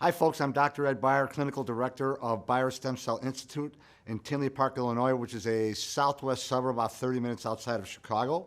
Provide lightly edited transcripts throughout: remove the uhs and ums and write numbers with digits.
Hi folks, I'm Dr. Ed Beyer, Clinical Director of Beyer Stem Cell Institute in Tinley Park, Illinois, which is a southwest suburb about 30 minutes outside of Chicago.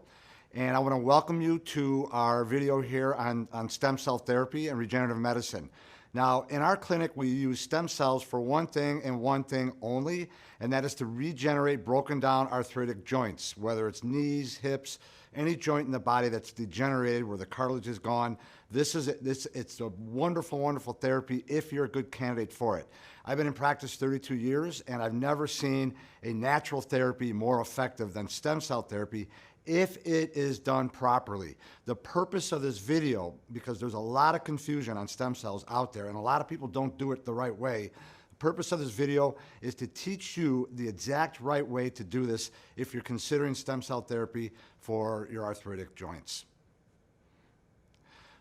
And I want to welcome you to our video here on stem cell therapy and regenerative medicine. Now, in our clinic, we use stem cells for one thing and one thing only, and that is to regenerate broken down arthritic joints, whether it's knees, hips, any joint in the body that's degenerated where the cartilage is gone. It's a wonderful, wonderful therapy if you're a good candidate for it. I've been in practice 32 years, and I've never seen a natural therapy more effective than stem cell therapy if it is done properly. The purpose of this video, because there's a lot of confusion on stem cells out there, and a lot of people don't do it the right way. The purpose of this video is to teach you the exact right way to do this if you're considering stem cell therapy for your arthritic joints.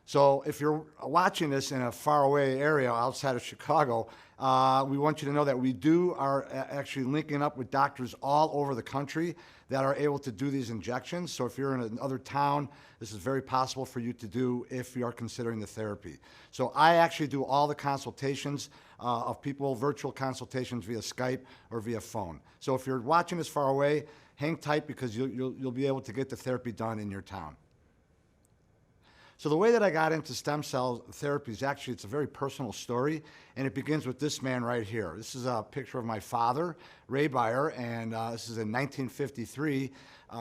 So if you're watching this in a faraway area outside of Chicago, we want you to know that we are actually linking up with doctors all over the country that are able to do these injections. So if you're in another town, this is very possible for you to do if you are considering the therapy. So I actually do all the consultations of people, virtual consultations via Skype or via phone. So if you're watching this far away, hang tight because you'll be able to get the therapy done in your town. So the way that I got into stem cell therapy is actually, it's a very personal story, and it begins with this man right here. This is a picture of my father, Ray Beyer, and this is in 1953.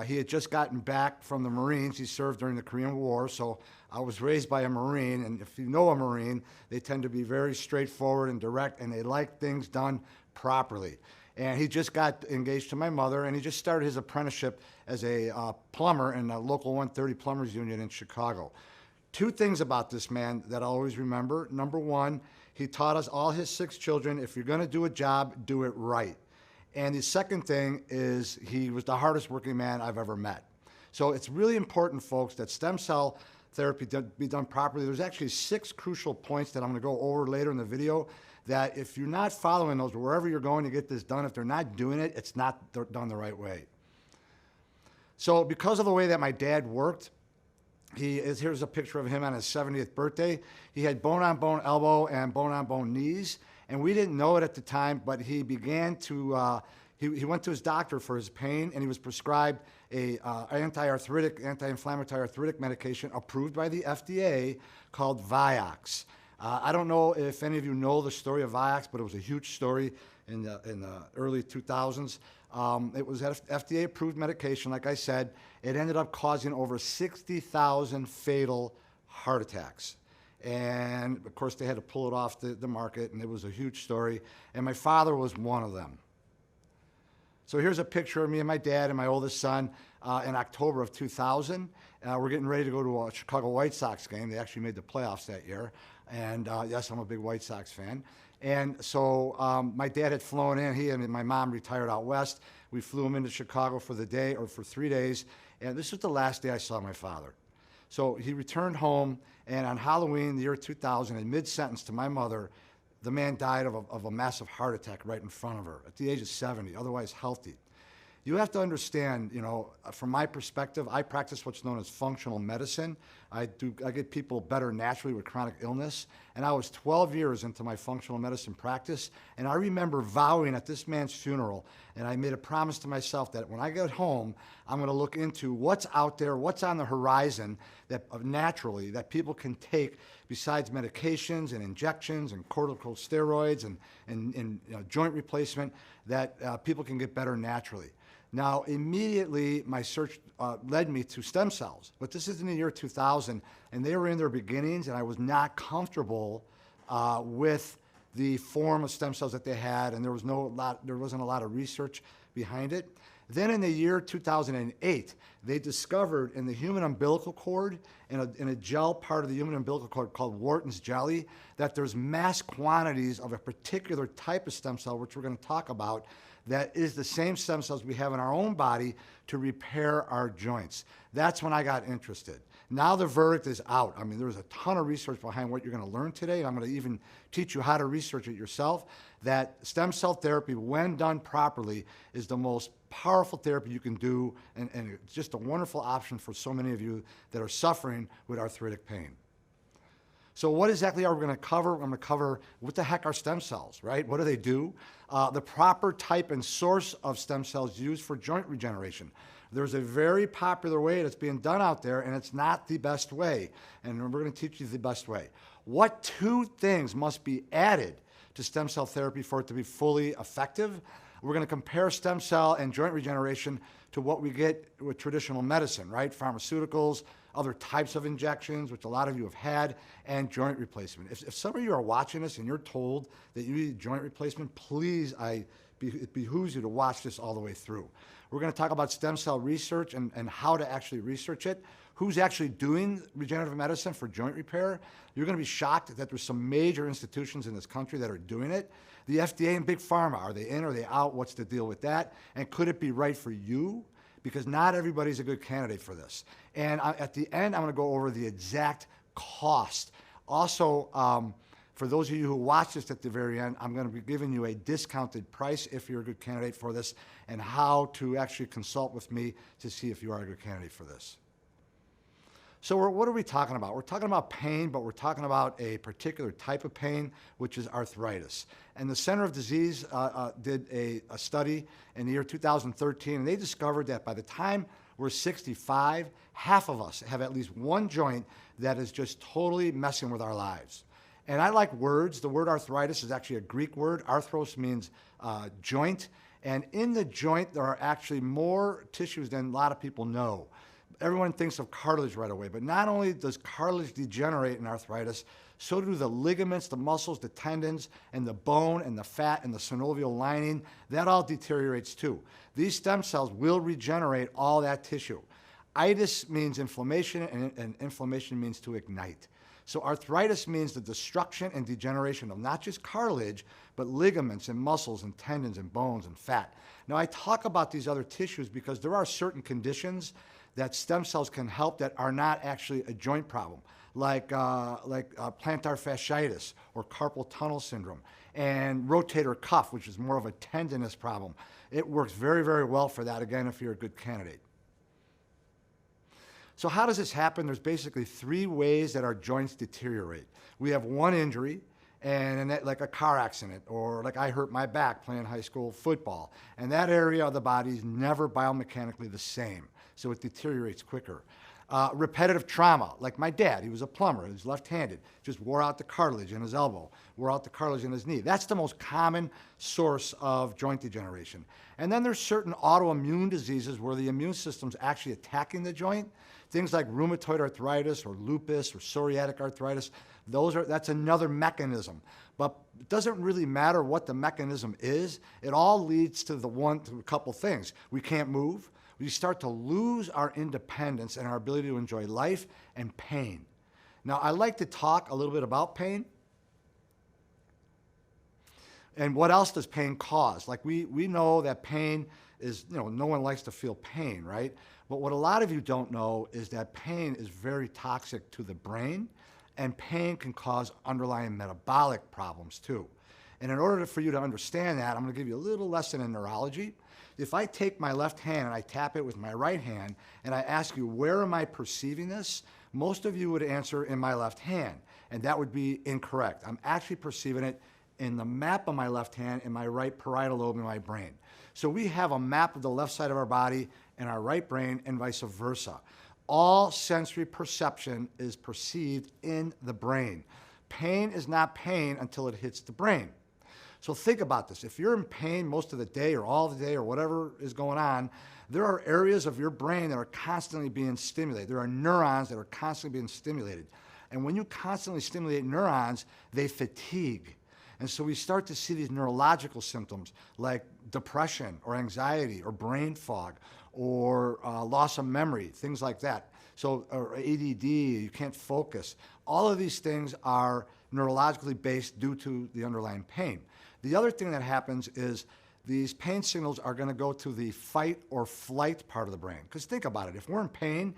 He had just gotten back from the Marines. He served during the Korean War, so I was raised by a Marine, and if you know a Marine, they tend to be very straightforward and direct, and they like things done properly. And he just got engaged to my mother, and he just started his apprenticeship as a plumber in the local 130 Plumbers Union in Chicago. Two things about this man that I always remember. Number one, he taught us, all his 6 children, if you're going to do a job, do it right. And the second thing is he was the hardest working man I've ever met. So it's really important, folks, that stem cell therapy be done properly. There's actually 6 crucial points that I'm going to go over later in the video that if you're not following those, wherever you're going to get this done, if they're not doing it, it's not done the right way. So because of the way that my dad worked, here's a picture of him on his 70th birthday. He had bone-on-bone elbow and bone-on-bone knees, and we didn't know it at the time, but he began to, he went to his doctor for his pain, and he was prescribed a anti-inflammatory arthritic medication approved by the FDA called Vioxx. I don't know if any of you know the story of Vioxx, but it was a huge story in the early 2000s. It was FDA-approved medication, like I said. It ended up causing over 60,000 fatal heart attacks. And, of course, they had to pull it off the market, and it was a huge story. And my father was one of them. So here's a picture of me and my dad and my oldest son in October of 2000. We're getting ready to go to a Chicago White Sox game. They actually made the playoffs that year. And, yes, I'm a big White Sox fan. And so my dad had flown in. He and my mom retired out west. We flew him into Chicago for the day, or for 3 days. And this was the last day I saw my father. So he returned home, and on Halloween, the year 2000, in mid-sentence to my mother, the man died of a massive heart attack right in front of her at the age of 70, otherwise healthy. You have to understand, you know, from my perspective, I practice what's known as functional medicine. I get people better naturally with chronic illness. And I was 12 years into my functional medicine practice. And I remember vowing at this man's funeral, and I made a promise to myself that when I get home, I'm going to look into what's out there, what's on the horizon that naturally that people can take besides medications and injections and corticosteroids and you know, joint replacement, that people can get better naturally. Now, immediately, my search led me to stem cells, but this is in the year 2000, and they were in their beginnings, and I was not comfortable with the form of stem cells that they had, and there wasn't a lot of research behind it. Then in the year 2008, they discovered in the human umbilical cord, in a gel part of the human umbilical cord called Wharton's jelly, that there's mass quantities of a particular type of stem cell, which we're going to talk about, that is the same stem cells we have in our own body to repair our joints. That's when I got interested. Now the verdict is out. I mean, there's a ton of research behind what you're going to learn today, and I'm going to even teach you how to research it yourself, that stem cell therapy, when done properly, is the most powerful therapy you can do, and it's just a wonderful option for so many of you that are suffering with arthritic pain. So what exactly are we going to cover? I'm going to cover what the heck are stem cells, right? What do they do? The proper type and source of stem cells used for joint regeneration. There's a very popular way that's being done out there, and it's not the best way. And we're going to teach you the best way. What two things must be added to stem cell therapy for it to be fully effective? We're going to compare stem cell and joint regeneration to what we get with traditional medicine, right? Pharmaceuticals, other types of injections, which a lot of you have had, and joint replacement. If some of you are watching this and you're told that you need joint replacement, please, it behooves you to watch this all the way through. We're going to talk about stem cell research and how to actually research it, who's actually doing regenerative medicine for joint repair. You're going to be shocked that there's some major institutions in this country that are doing it. The FDA and Big Pharma, are they in, are they out? What's the deal with that? And could it be right for you? Because not everybody's a good candidate for this. And at the end, I'm going to go over the exact cost. Also, for those of you who watch this at the very end, I'm going to be giving you a discounted price if you're a good candidate for this, and how to actually consult with me to see if you are a good candidate for this. So what are we talking about? We're talking about pain, but we're talking about a particular type of pain, which is arthritis. And the Center of Disease did a study in the year 2013, and they discovered that by the time we're 65, half of us have at least one joint that is just totally messing with our lives. And I like words. The word arthritis is actually a Greek word. Arthros means joint. And in the joint, there are actually more tissues than a lot of people know. Everyone thinks of cartilage right away, but not only does cartilage degenerate in arthritis, so do the ligaments, the muscles, the tendons, and the bone, and the fat, and the synovial lining. That all deteriorates too. These stem cells will regenerate all that tissue. Itis means inflammation, and inflammation means to ignite. So arthritis means the destruction and degeneration of not just cartilage, but ligaments and muscles and tendons and bones and fat. Now I talk about these other tissues because there are certain conditions that stem cells can help that are not actually a joint problem, like plantar fasciitis or carpal tunnel syndrome, and rotator cuff, which is more of a tendinous problem. It works very, very well for that, again, if you're a good candidate. So how does this happen? There's basically three ways that our joints deteriorate. We have one injury, and like a car accident, or like I hurt my back playing high school football, and that area of the body is never biomechanically the same, so it deteriorates quicker. Repetitive trauma, like my dad, he was a plumber, he was left-handed, just wore out the cartilage in his elbow, wore out the cartilage in his knee. That's the most common source of joint degeneration. And then there's certain autoimmune diseases where the immune system's actually attacking the joint. Things like rheumatoid arthritis or lupus or psoriatic arthritis, that's another mechanism. But it doesn't really matter what the mechanism is. It all leads to a couple things. We can't move. We start to lose our independence and our ability to enjoy life, and pain. Now, I like to talk a little bit about pain. And what else does pain cause? Like we know that pain is, no one likes to feel pain, right? But what a lot of you don't know is that pain is very toxic to the brain, and pain can cause underlying metabolic problems too. And in order for you to understand that, I'm going to give you a little lesson in neurology. If I take my left hand and I tap it with my right hand, and I ask you, where am I perceiving this? Most of you would answer in my left hand, and that would be incorrect. I'm actually perceiving it in the map of my left hand in my right parietal lobe in my brain. So we have a map of the left side of our body in our right brain, and vice versa. All sensory perception is perceived in the brain. Pain is not pain until it hits the brain. So think about this. If you're in pain most of the day or all the day or whatever is going on, there are areas of your brain that are constantly being stimulated. There are neurons that are constantly being stimulated. And when you constantly stimulate neurons, they fatigue. And so we start to see these neurological symptoms like depression or anxiety or brain fog or loss of memory, things like that. So, or ADD, you can't focus. All of these things are neurologically based due to the underlying pain. The other thing that happens is these pain signals are going to go to the fight or flight part of the brain. Because think about it, if we're in pain,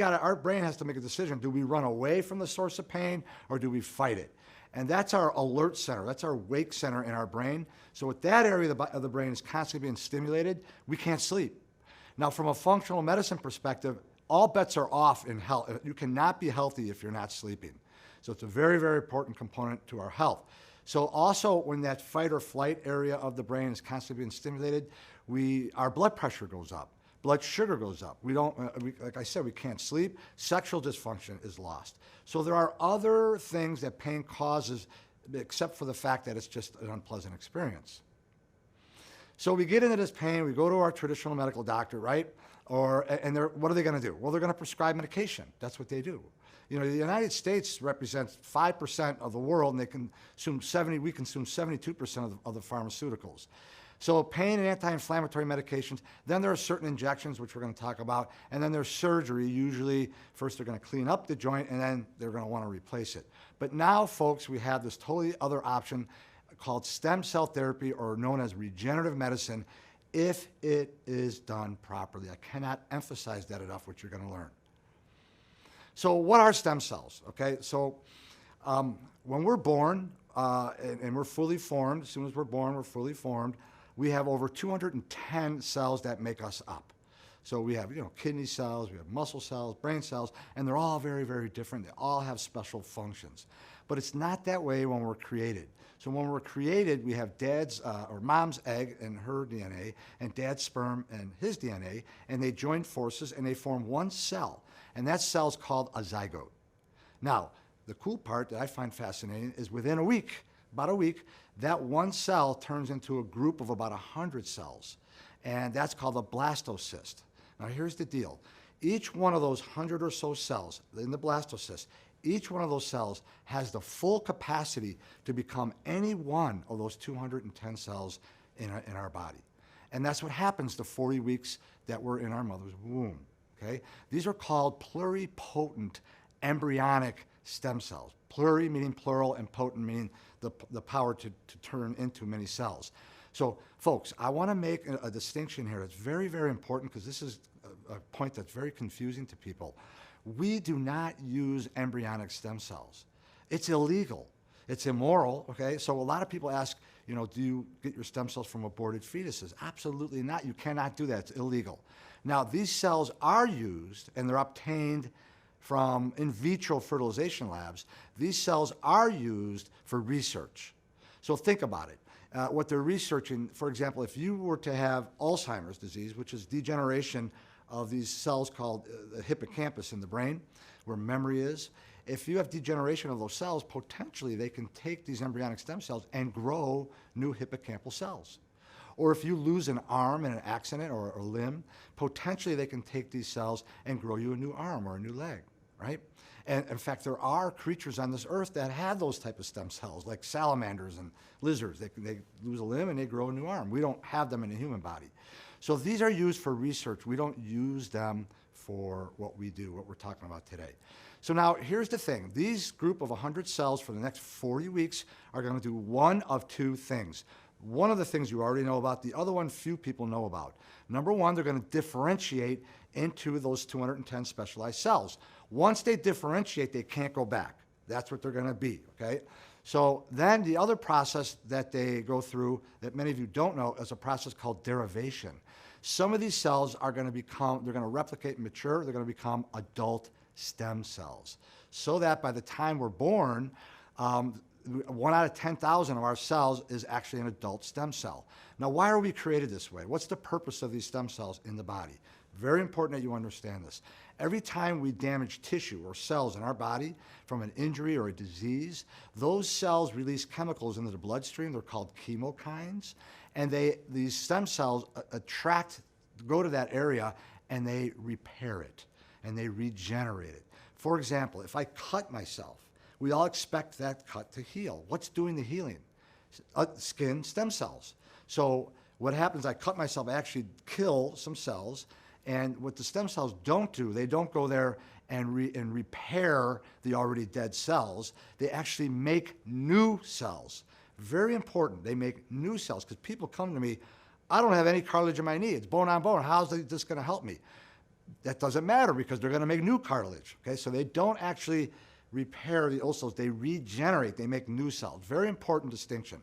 our brain has to make a decision. Do we run away from the source of pain or do we fight it? And that's our alert center. That's our wake center in our brain. So if that area of the brain is constantly being stimulated, we can't sleep. Now, from a functional medicine perspective, all bets are off in health. You cannot be healthy if you're not sleeping. So it's a very, very important component to our health. So also when that fight or flight area of the brain is constantly being stimulated, our blood pressure goes up. Blood sugar goes up. Like I said, we can't sleep. Sexual dysfunction is lost. So there are other things that pain causes, except for the fact that it's just an unpleasant experience. So we get into this pain, we go to our traditional medical doctor, right? What are they going to do? Well, they're going to prescribe medication. That's what they do. You know, the United States represents 5% of the world, and we consume 72% of the pharmaceuticals. So pain and anti-inflammatory medications, then there are certain injections, which we're going to talk about, and then there's surgery. Usually, first they're going to clean up the joint, and then they're going to want to replace it. But now, folks, we have this totally other option called stem cell therapy, or known as regenerative medicine, if it is done properly. I cannot emphasize that enough, what you're going to learn. So what are stem cells? Okay, so when we're born and we're fully formed, as soon as we're born, we're fully formed, we have over 210 cells that make us up. So we have, kidney cells, we have muscle cells, brain cells, and they're all very, very different. They all have special functions. But it's not that way when we're created. So when we're created, we have dad's or mom's egg and her DNA, and dad's sperm and his DNA, and they join forces and they form one cell. And that cell is called a zygote. Now, the cool part that I find fascinating is within about a week, that one cell turns into a group of about 100 cells. And that's called a blastocyst. Now, here's the deal. Each one of those 100 or so cells in the blastocyst, each one of those cells has the full capacity to become any one of those 210 cells in our body. And that's what happens the 40 weeks that we're in our mother's womb. Okay? These are called pluripotent embryonic stem cells. Pluri meaning plural, and potent meaning the power to turn into many cells. So, folks, I want to make a distinction here. It's very, very important, because this is a point that's very confusing to people. We do not use embryonic stem cells. It's illegal. It's immoral, okay? So a lot of people ask, do you get your stem cells from aborted fetuses? Absolutely not. You cannot do that. It's illegal. Now, these cells are used, and they're obtained from in vitro fertilization labs. These cells are used for research. So think about it. What they're researching, for example, if you were to have Alzheimer's disease, which is degeneration of these cells called the hippocampus in the brain, where memory is, if you have degeneration of those cells, potentially they can take these embryonic stem cells and grow new hippocampal cells. Or if you lose an arm in an accident or a limb, potentially they can take these cells and grow you a new arm or a new leg, right? And in fact, there are creatures on this earth that have those type of stem cells, like salamanders and lizards. They lose a limb and they grow a new arm. We don't have them in the human body. So these are used for research. We don't use them for what we do, what we're talking about today. So now here's the thing. These group of 100 cells for the next 40 weeks are going to do one of two things. One of the things you already know about, the other one few people know about. Number one, they're going to differentiate into those 210 specialized cells. Once they differentiate, they can't go back. That's what they're going to be, okay? So then the other process that they go through that many of you don't know is a process called derivation. Some of these cells are going to they're going to replicate and mature, they're going to become adult stem cells. So that by the time we're born, 1 out of 10,000 of our cells is actually an adult stem cell. Now, why are we created this way? What's the purpose of these stem cells in the body? Very important that you understand this. Every time we damage tissue or cells in our body from an injury or a disease, those cells release chemicals into the bloodstream. They're called chemokines. And these stem cells go to that area, and they repair it, and they regenerate it. For example, if I cut myself, we all expect that cut to heal. What's doing the healing? Skin stem cells. So what happens, I cut myself, I actually kill some cells, and what the stem cells don't do, they don't go there and repair the already dead cells. They actually make new cells. Very important, they make new cells, because people come to me, I don't have any cartilage in my knee, it's bone on bone, how's this going to help me? That doesn't matter, because they're going to make new cartilage, okay? So they don't actually repair the old cells, they regenerate, they make new cells. Very important distinction.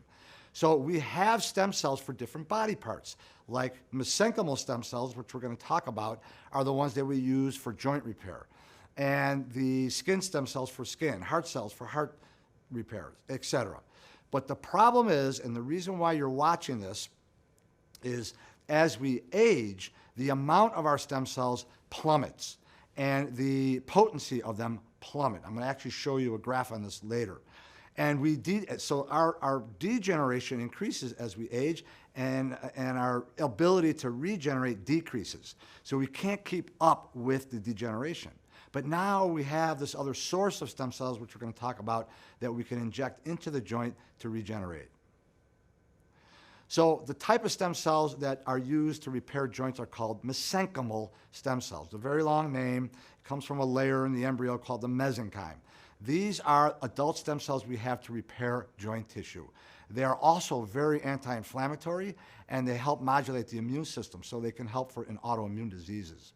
So we have stem cells for different body parts, like mesenchymal stem cells, which we're going to talk about, are the ones that we use for joint repair. and the skin stem cells for skin, heart cells for heart repairs, etc. But the problem is, and the reason why you're watching this, is as we age, the amount of our stem cells plummets and the potency of them plummet. I'm going to actually show you a graph on this later. And so our degeneration increases as we age, and our ability to regenerate decreases. So we can't keep up with the degeneration. But now we have this other source of stem cells, which we're going to talk about, that we can inject into the joint to regenerate. So the type of stem cells that are used to repair joints are called mesenchymal stem cells. It's a very long name. It comes from a layer in the embryo called the mesenchyme. These are adult stem cells we have to repair joint tissue. They are also very anti-inflammatory, and they help modulate the immune system, so they can help in autoimmune diseases.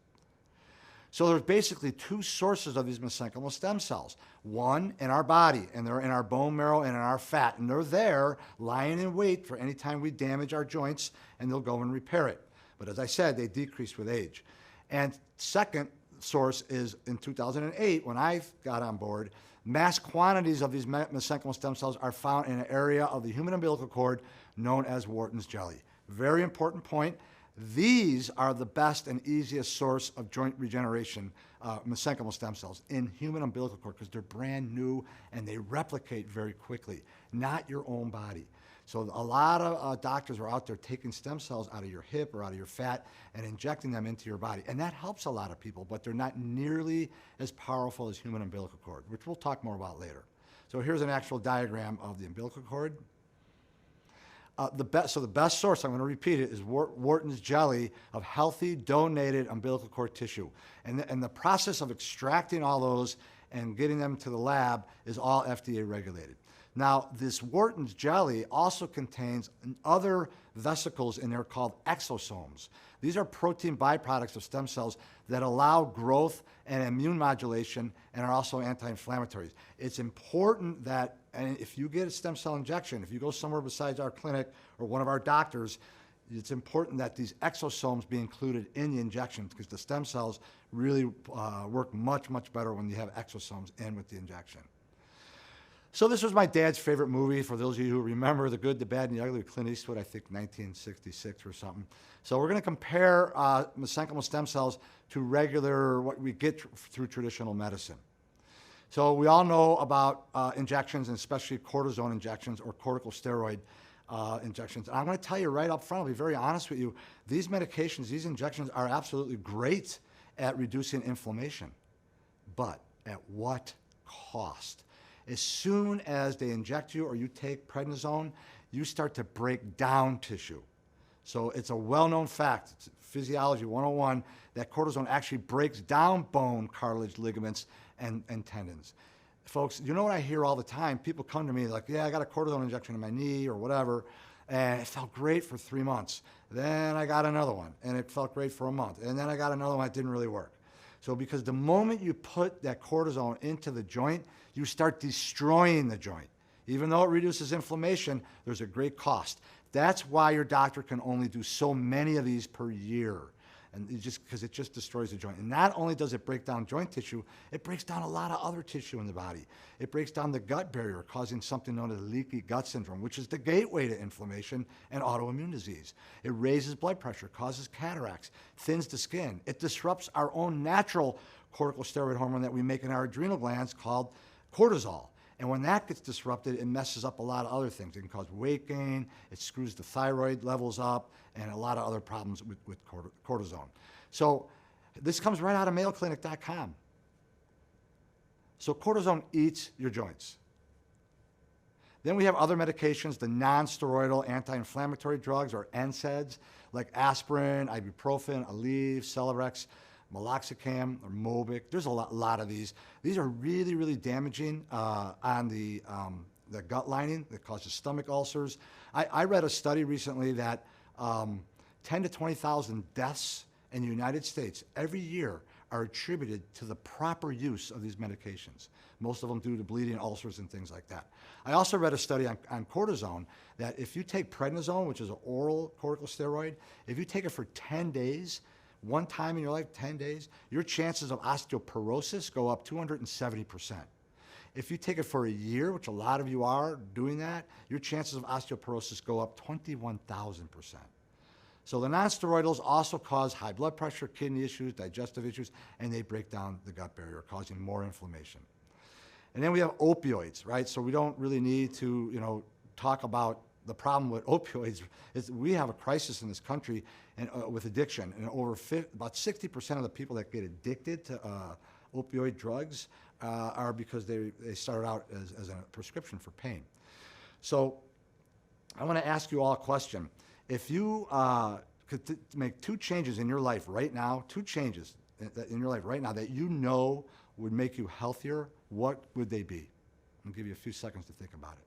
So there's basically two sources of these mesenchymal stem cells. One in our body, and they're in our bone marrow and in our fat, and they're there lying in wait for any time we damage our joints, and they'll go and repair it. But as I said, they decrease with age. And second source is in 2008, when I got on board, mass quantities of these mesenchymal stem cells are found in an area of the human umbilical cord known as Wharton's jelly. Very important point. These are the best and easiest source of joint regeneration, mesenchymal stem cells in human umbilical cord, because they're brand new and they replicate very quickly, not your own body. So a lot of doctors are out there taking stem cells out of your hip or out of your fat and injecting them into your body. And that helps a lot of people, but they're not nearly as powerful as human umbilical cord, which we'll talk more about later. So here's an actual diagram of the umbilical cord. The best source, I'm going to repeat it, is Wharton's jelly of healthy donated umbilical cord tissue. And the process of extracting all those and getting them to the lab is all FDA regulated. Now, this Wharton's jelly also contains other vesicles in there called exosomes. These are protein byproducts of stem cells that allow growth and immune modulation and are also anti-inflammatories. It's important that, and if you get a stem cell injection, if you go somewhere besides our clinic or one of our doctors, it's important that these exosomes be included in the injection, because the stem cells really work much, much better when you have exosomes in with the injection. So this was my dad's favorite movie, for those of you who remember The Good, the Bad, and the Ugly with Clint Eastwood, I think 1966 or something. So we're going to compare mesenchymal stem cells to what we get through traditional medicine. So we all know about injections, and especially cortisone injections or corticosteroid injections. And I'm going to tell you right up front, I'll be very honest with you, these medications, these injections are absolutely great at reducing inflammation. But at what cost? As soon as they inject you or you take prednisone, you start to break down tissue. So it's a well-known fact, it's Physiology 101, that cortisone actually breaks down bone, cartilage, ligaments, and tendons. Folks, you know what I hear all the time? People come to me like, yeah, I got a cortisone injection in my knee or whatever, and it felt great for 3 months. Then I got another one, and it felt great for a month. And then I got another one that didn't really work. So because the moment you put that cortisone into the joint, you start destroying the joint. Even though it reduces inflammation, there's a great cost. That's why your doctor can only do so many of these per year, and because it just destroys the joint. And not only does it break down joint tissue, it breaks down a lot of other tissue in the body. It breaks down the gut barrier, causing something known as leaky gut syndrome, which is the gateway to inflammation and autoimmune disease. It raises blood pressure, causes cataracts, thins the skin. It disrupts our own natural corticosteroid hormone that we make in our adrenal glands called cortisol. And when that gets disrupted, it messes up a lot of other things. It can cause weight gain, it screws the thyroid levels up, and a lot of other problems with cortisone. So this comes right out of MayoClinic.com. So cortisone eats your joints. Then we have other medications, the non-steroidal anti-inflammatory drugs, or NSAIDs, like aspirin, ibuprofen, Aleve, Celebrex, meloxicam, or Mobic. There's a lot of these. These are really, really damaging on the gut lining that causes stomach ulcers. I read a study recently that 10 to 20,000 deaths in the United States every year are attributed to the proper use of these medications, most of them due to bleeding, ulcers, and things like that. I also read a study on cortisone that if you take prednisone, which is an oral corticosteroid, if you take it for 10 days, one time in your life, 10 days, your chances of osteoporosis go up 270%. If you take it for a year, which a lot of you are doing that, your chances of osteoporosis go up 21,000%. So the nonsteroidals also cause high blood pressure, kidney issues, digestive issues, and they break down the gut barrier, causing more inflammation. And then we have opioids, right? So we don't really need to, talk about the problem with opioids. Is we have a crisis in this country and with addiction, and about 60% of the people that get addicted to opioid drugs are because they started out as a prescription for pain. So I want to ask you all a question. If you could make two changes in your life right now, that you know would make you healthier, what would they be? I'll give you a few seconds to think about it.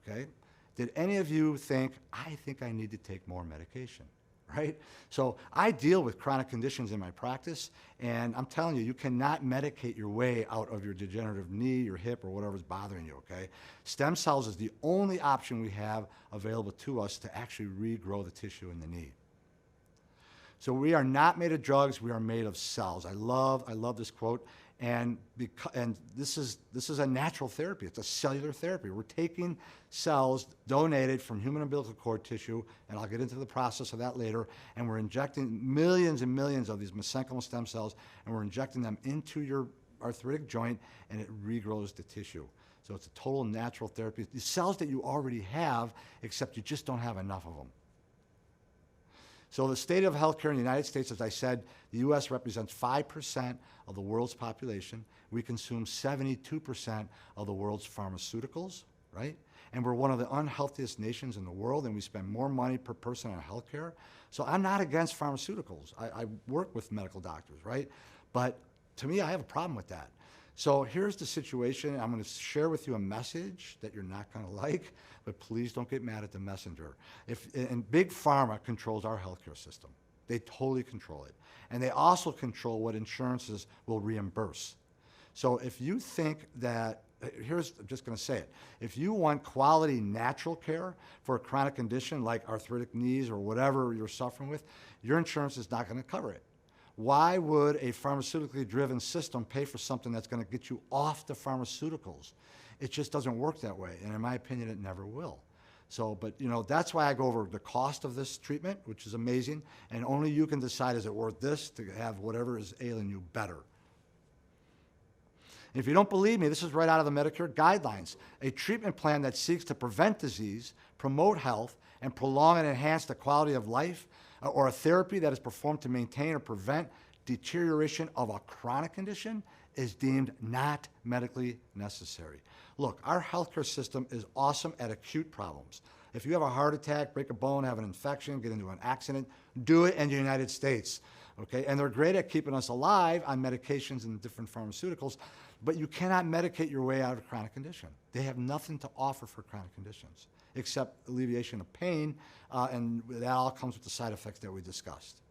Okay? Did any of you think, I think I need to take more medication, right? So I deal with chronic conditions in my practice, and I'm telling you, you cannot medicate your way out of your degenerative knee, your hip, or whatever's bothering you, okay? Stem cells is the only option we have available to us to actually regrow the tissue in the knee. So we are not made of drugs, we are made of cells. I love this quote. And this is a natural therapy. It's a cellular therapy. We're taking cells donated from human umbilical cord tissue, and I'll get into the process of that later, and we're injecting millions and millions of these mesenchymal stem cells, and we're injecting them into your arthritic joint, and it regrows the tissue. So it's a total natural therapy. The cells that you already have, except you just don't have enough of them. So the state of healthcare in the United States, as I said, the U.S. represents 5% of the world's population. We consume 72% of the world's pharmaceuticals, right? And we're one of the unhealthiest nations in the world, and we spend more money per person on healthcare. So I'm not against pharmaceuticals. I work with medical doctors, right? But to me, I have a problem with that. So here's the situation. I'm going to share with you a message that you're not going to like, but please don't get mad at the messenger. And Big Pharma controls our healthcare system. They totally control it. And they also control what insurances will reimburse. So if you think that, I'm just going to say it. If you want quality natural care for a chronic condition like arthritic knees or whatever you're suffering with, your insurance is not going to cover it. Why would a pharmaceutically driven system pay for something that's going to get you off the pharmaceuticals? It just doesn't work that way, and in my opinion, it never will. So, but that's why I go over the cost of this treatment, which is amazing, and only you can decide, is it worth this to have whatever is ailing you better. And if you don't believe me, this is right out of the Medicare guidelines. A treatment plan that seeks to prevent disease, promote health, and prolong and enhance the quality of life, or a therapy that is performed to maintain or prevent deterioration of a chronic condition is deemed not medically necessary. Look, our healthcare system is awesome at acute problems. If you have a heart attack, break a bone, have an infection, get into an accident, do it in the United States, okay? And they're great at keeping us alive on medications and different pharmaceuticals, but you cannot medicate your way out of a chronic condition. They have nothing to offer for chronic conditions except alleviation of pain, and that all comes with the side effects that we discussed.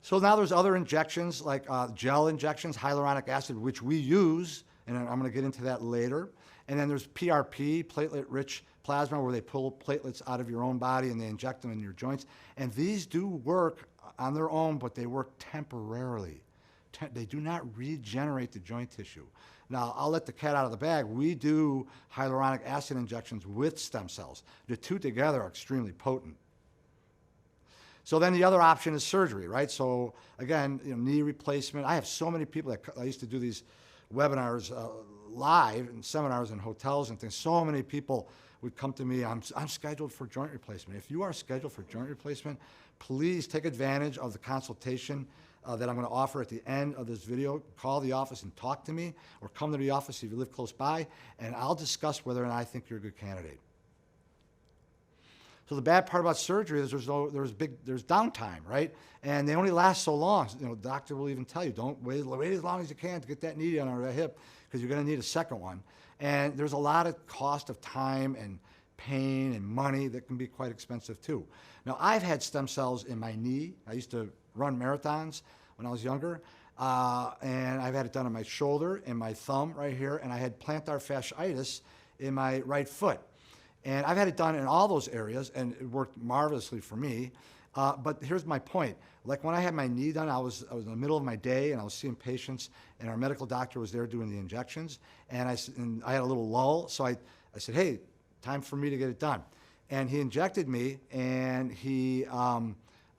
So now there's other injections like gel injections, hyaluronic acid, which we use, and I'm going to get into that later. And then there's PRP, platelet-rich plasma, where they pull platelets out of your own body and they inject them in your joints. And these do work on their own, but they work temporarily. They do not regenerate the joint tissue. Now, I'll let the cat out of the bag. We do hyaluronic acid injections with stem cells. The two together are extremely potent. So then the other option is surgery, right? So again, knee replacement. I have so many people I used to do these webinars live and seminars in hotels and things. So many people would come to me, I'm scheduled for joint replacement. If you are scheduled for joint replacement, please take advantage of the consultation that I'm going to offer at the end of this video. Call the office and talk to me, or come to the office if you live close by, and I'll discuss whether or not I think you're a good candidate. So the bad part about surgery is there's downtime, right? And they only last so long. The doctor will even tell you, don't wait as long as you can to get that knee done or that hip, because you're going to need a second one. And there's a lot of cost of time and pain and money that can be quite expensive too. Now, I've had stem cells in my knee. I used to run marathons when I was younger, and I've had it done on my shoulder and my thumb right here, and I had plantar fasciitis in my right foot. And I've had it done in all those areas, and it worked marvelously for me. But here's my point. Like when I had my knee done, I was in the middle of my day and I was seeing patients, and our medical doctor was there doing the injections, and I had a little lull, so I said, hey, time for me to get it done. And he injected me, and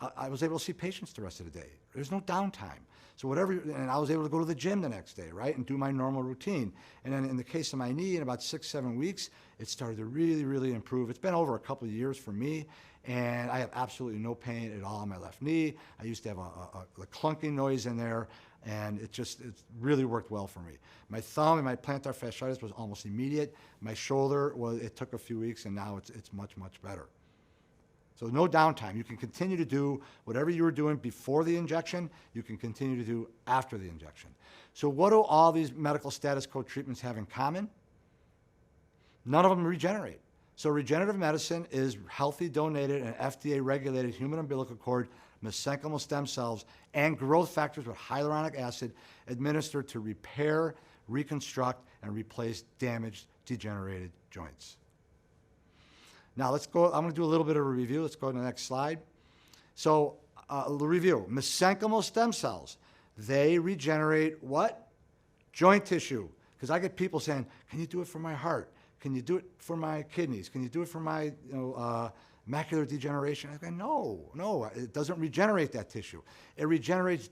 I was able to see patients the rest of the day. There's no downtime. So and I was able to go to the gym the next day, right, and do my normal routine. And then in the case of my knee, in about 6-7 weeks, it started to really, really improve. It's been over a couple of years for me, and I have absolutely no pain at all in my left knee. I used to have a clunking noise in there, and it's really worked well for me. My thumb and my plantar fasciitis was almost immediate. My shoulder, it took a few weeks, and now it's much, much better. So no downtime. You can continue to do whatever you were doing before the injection, you can continue to do after the injection. So what do all these medical status quo treatments have in common? None of them regenerate. So regenerative medicine is healthy, donated, and FDA-regulated human umbilical cord, mesenchymal stem cells, and growth factors with hyaluronic acid administered to repair, reconstruct, and replace damaged, degenerated joints. Now let's go, I'm going to do a little bit of a review. Let's go to the next slide. So the review, mesenchymal stem cells, they regenerate what? Joint tissue. Because I get people saying, can you do it for my heart? Can you do it for my kidneys? Can you do it for my macular degeneration? I go, no, it doesn't regenerate that tissue. It regenerates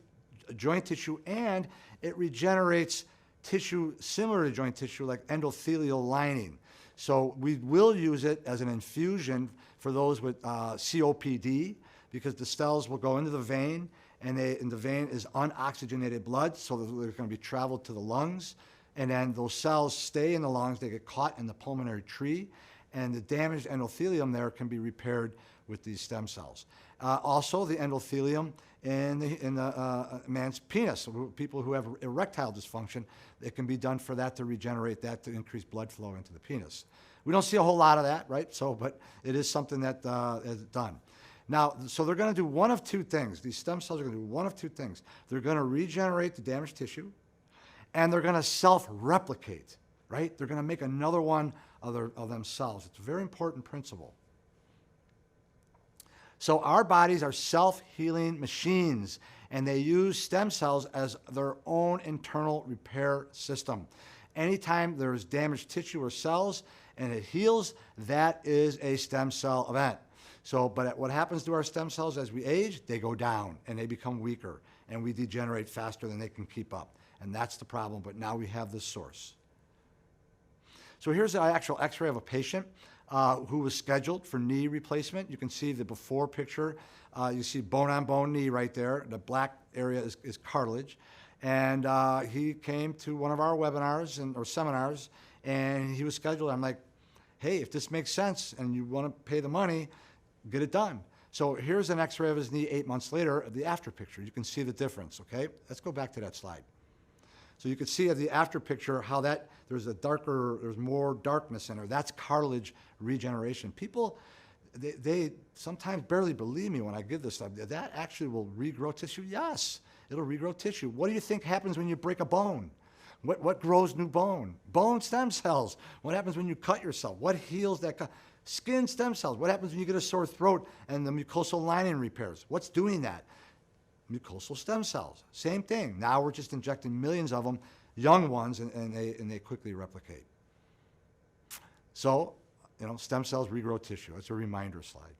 joint tissue, and it regenerates tissue similar to joint tissue like endothelial lining. So we will use it as an infusion for those with COPD, because the cells will go into the vein, and the vein is unoxygenated blood, so they're going to be traveled to the lungs, and then those cells stay in the lungs, they get caught in the pulmonary tree, and the damaged endothelium there can be repaired with these stem cells. Also, the endothelium in the man's penis, people who have erectile dysfunction, it can be done for that, to regenerate that, to increase blood flow into the penis. We don't see a whole lot of that, right? But it is something that is done. Now, so they're going to do one of two things. These stem cells are going to do one of two things. They're going to regenerate the damaged tissue, and they're going to self-replicate, right? They're going to make another one of themselves. It's a very important principle. So our bodies are self-healing machines, and they use stem cells as their own internal repair system. Anytime there's damaged tissue or cells and it heals, that is a stem cell event. So, but what happens to our stem cells as we age? They go down and they become weaker, and we degenerate faster than they can keep up. And that's the problem, but now we have this source. So here's the actual x-ray of a patient who was scheduled for knee replacement. You can see the before picture. You see bone-on-bone knee right there. The black area is cartilage. And he came to one of our webinars or seminars, and he was scheduled. I'm like, hey, if this makes sense and you want to pay the money, get it done. So here's an x-ray of his knee 8 months later, the after picture. You can see the difference, okay? Let's go back to that slide. So you can see at the after picture how there's more darkness in there. That's cartilage regeneration. People, they sometimes barely believe me when I give this stuff. That actually will regrow tissue? Yes, it'll regrow tissue. What do you think happens when you break a bone? What grows new bone? Bone stem cells. What happens when you cut yourself? What heals that cut? Skin stem cells. What happens when you get a sore throat and the mucosal lining repairs? What's doing that? Mucosal stem cells. Same thing. Now we're just injecting millions of them, young ones, and they quickly replicate. So, stem cells regrow tissue. That's a reminder slide.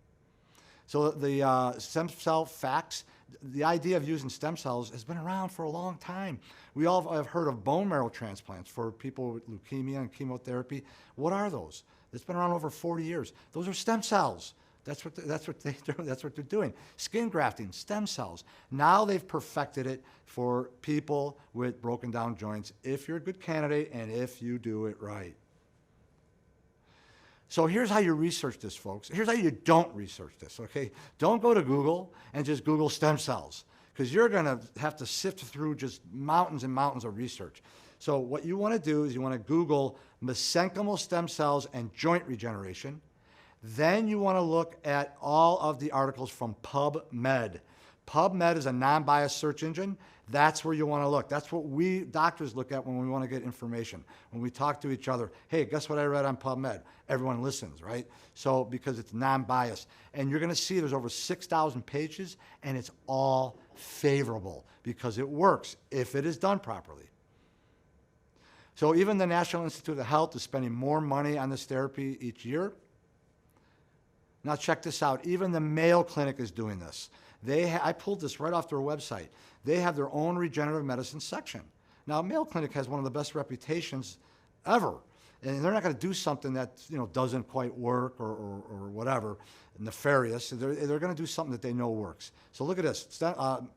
So the stem cell facts, the idea of using stem cells has been around for a long time. We all have heard of bone marrow transplants for people with leukemia and chemotherapy. What are those? It's been around over 40 years. Those are stem cells. That's what they do. That's what they're doing. Skin grafting, stem cells. Now they've perfected it for people with broken down joints, if you're a good candidate and if you do it right. So here's how you research this, folks. Here's how you don't research this, okay? Don't go to Google and just Google stem cells, because you're going to have to sift through just mountains and mountains of research. So what you want to do is you want to Google mesenchymal stem cells and joint regeneration. Then you want to look at all of the articles from PubMed. PubMed is a non-biased search engine. That's where you want to look. That's what we doctors look at when we want to get information. When we talk to each other, hey, guess what I read on PubMed? Everyone listens, right? So because it's non-biased. And you're going to see there's over 6,000 pages, and it's all favorable because it works if it is done properly. So even the National Institute of Health is spending more money on this therapy each year. Now check this out. Even the Mayo Clinic is doing this. I pulled this right off their website. They have their own regenerative medicine section. Now, Mayo Clinic has one of the best reputations ever, and they're not going to do something that doesn't quite work or whatever, nefarious. They're going to do something that they know works. So look at this.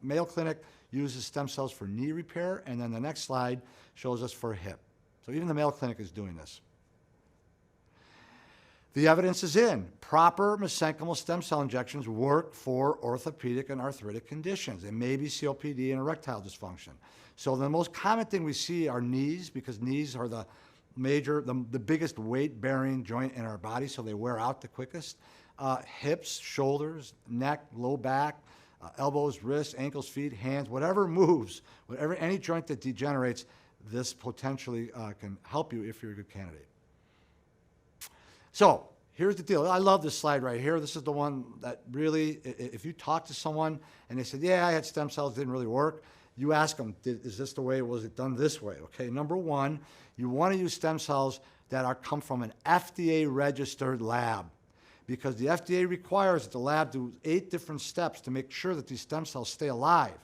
Mayo Clinic uses stem cells for knee repair, and then the next slide shows us for hip. So even the Mayo Clinic is doing this. The evidence is in. Proper mesenchymal stem cell injections work for orthopedic and arthritic conditions. It may be COPD and erectile dysfunction. So the most common thing we see are knees, because knees are the biggest weight-bearing joint in our body, so they wear out the quickest. Hips, shoulders, neck, low back, elbows, wrists, ankles, feet, hands, whatever moves, any joint that degenerates, this potentially can help you if you're a good candidate. So here's the deal. I love this slide right here. This is the one that really, if you talk to someone and they said, yeah, I had stem cells, didn't really work, you ask them, is this the way, was it done this way? Okay, number one, you want to use stem cells that come from an FDA-registered lab, because the FDA requires that the lab do 8 different steps to make sure that these stem cells stay alive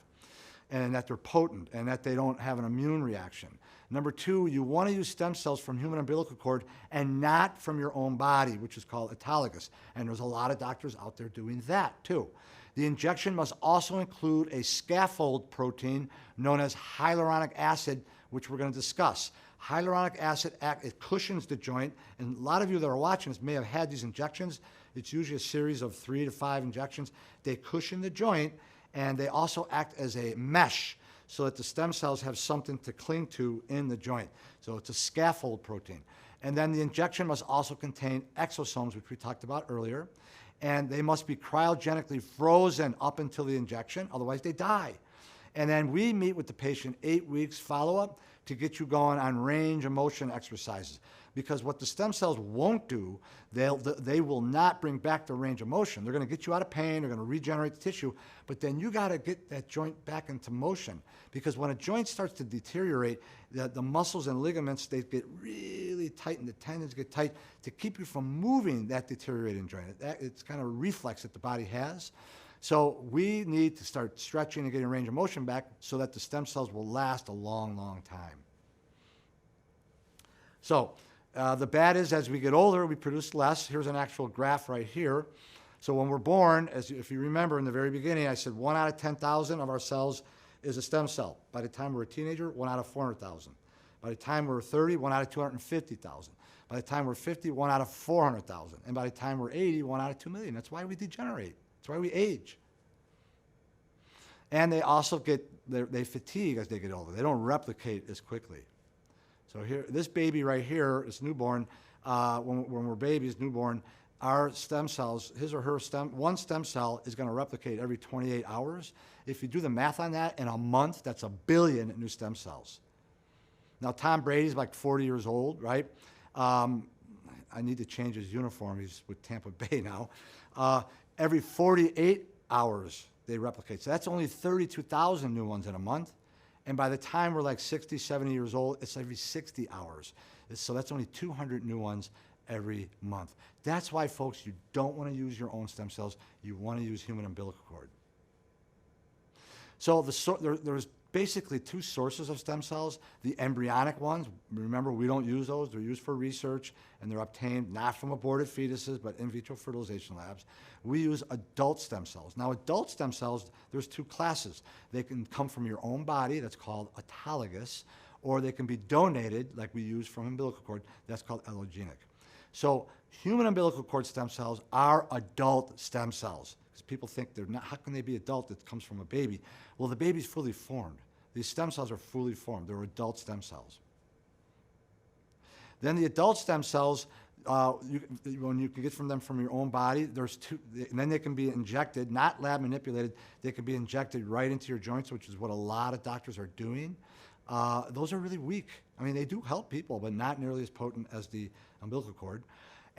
and that they're potent and that they don't have an immune reaction. Number two, you want to use stem cells from human umbilical cord and not from your own body, which is called autologous. And there's a lot of doctors out there doing that too. The injection must also include a scaffold protein known as hyaluronic acid, which we're going to discuss. Hyaluronic acid it cushions the joint, and a lot of you that are watching this may have had these injections. It's usually a series of 3 to 5 injections. They cushion the joint, and they also act as a mesh, so that the stem cells have something to cling to in the joint. So it's a scaffold protein. And then the injection must also contain exosomes, which we talked about earlier, and they must be cryogenically frozen up until the injection, otherwise they die. And then we meet with the patient 8 weeks follow-up to get you going on range of motion exercises. Because what the stem cells won't do, they will not bring back the range of motion. They're going to get you out of pain, they're going to regenerate the tissue, but then you got to get that joint back into motion. Because when a joint starts to deteriorate, the muscles and ligaments, they get really tight and the tendons get tight to keep you from moving that deteriorating joint. It's kind of a reflex that the body has. So we need to start stretching and getting range of motion back so that the stem cells will last a long, long time. So the bad is, as we get older, we produce less. Here's an actual graph right here. So when we're born, if you remember in the very beginning, I said 1 out of 10,000 of our cells is a stem cell. By the time we're a teenager, 1 out of 400,000. By the time we're 30, 1 out of 250,000. By the time we're 50, 1 out of 400,000. And by the time we're 80, 1 out of 2 million. That's why we degenerate. That's why we age. And they also they fatigue as they get older. They don't replicate as quickly. So here, this baby right here, this newborn, when we're babies, newborn, our stem cells, his or her one stem cell is going to replicate every 28 hours. If you do the math on that, in a month, that's 1 billion new stem cells. Now, Tom Brady's like 40 years old, right? I need to change his uniform. He's with Tampa Bay now. Every 48 hours, they replicate. So that's only 32,000 new ones in a month. And by the time we're like 60, 70 years old, it's every 60 hours. So that's only 200 new ones every month. That's why, folks, you don't want to use your own stem cells. You want to use human umbilical cord. So there's basically 2 sources of stem cells. The embryonic ones, remember, we don't use those. They're used for research, and they're obtained not from aborted fetuses, but in vitro fertilization labs. We use adult stem cells. Now, adult stem cells, there's 2 classes. They can come from your own body, that's called autologous, or they can be donated, like we use from umbilical cord, that's called allogenic. So human umbilical cord stem cells are adult stem cells. Because people think they're not, how can they be adult? It comes from a baby. Well, the baby's fully formed. These stem cells are fully formed. They're adult stem cells. Then the adult stem cells when you can get from them from your own body, there's two, and then they can be injected, not lab manipulated. They can be injected right into your joints, which is what a lot of doctors are doing. Those are really weak. I mean, they do help people, but not nearly as potent as the umbilical cord.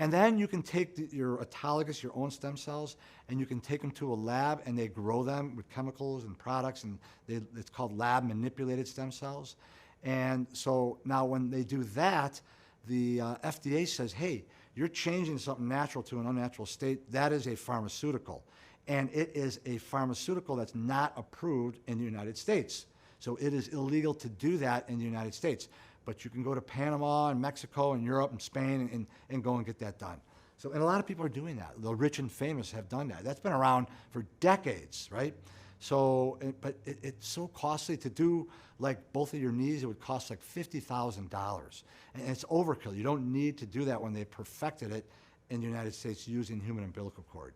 And then you can take your autologous, your own stem cells, and you can take them to a lab, and they grow them with chemicals and products, and it's called lab manipulated stem cells. And so now when they do that, the FDA says, hey, you're changing something natural to an unnatural state. That is a pharmaceutical. And it is a pharmaceutical that's not approved in the United States. So it is illegal to do that in the United States. But you can go to Panama and Mexico and Europe and Spain and go and get that done. So, and a lot of people are doing that. The rich and famous have done that. That's been around for decades, right? So, but it's so costly to do, like both of your knees, it would cost like $50,000. And it's overkill. You don't need to do that when they perfected it in the United States using human umbilical cord.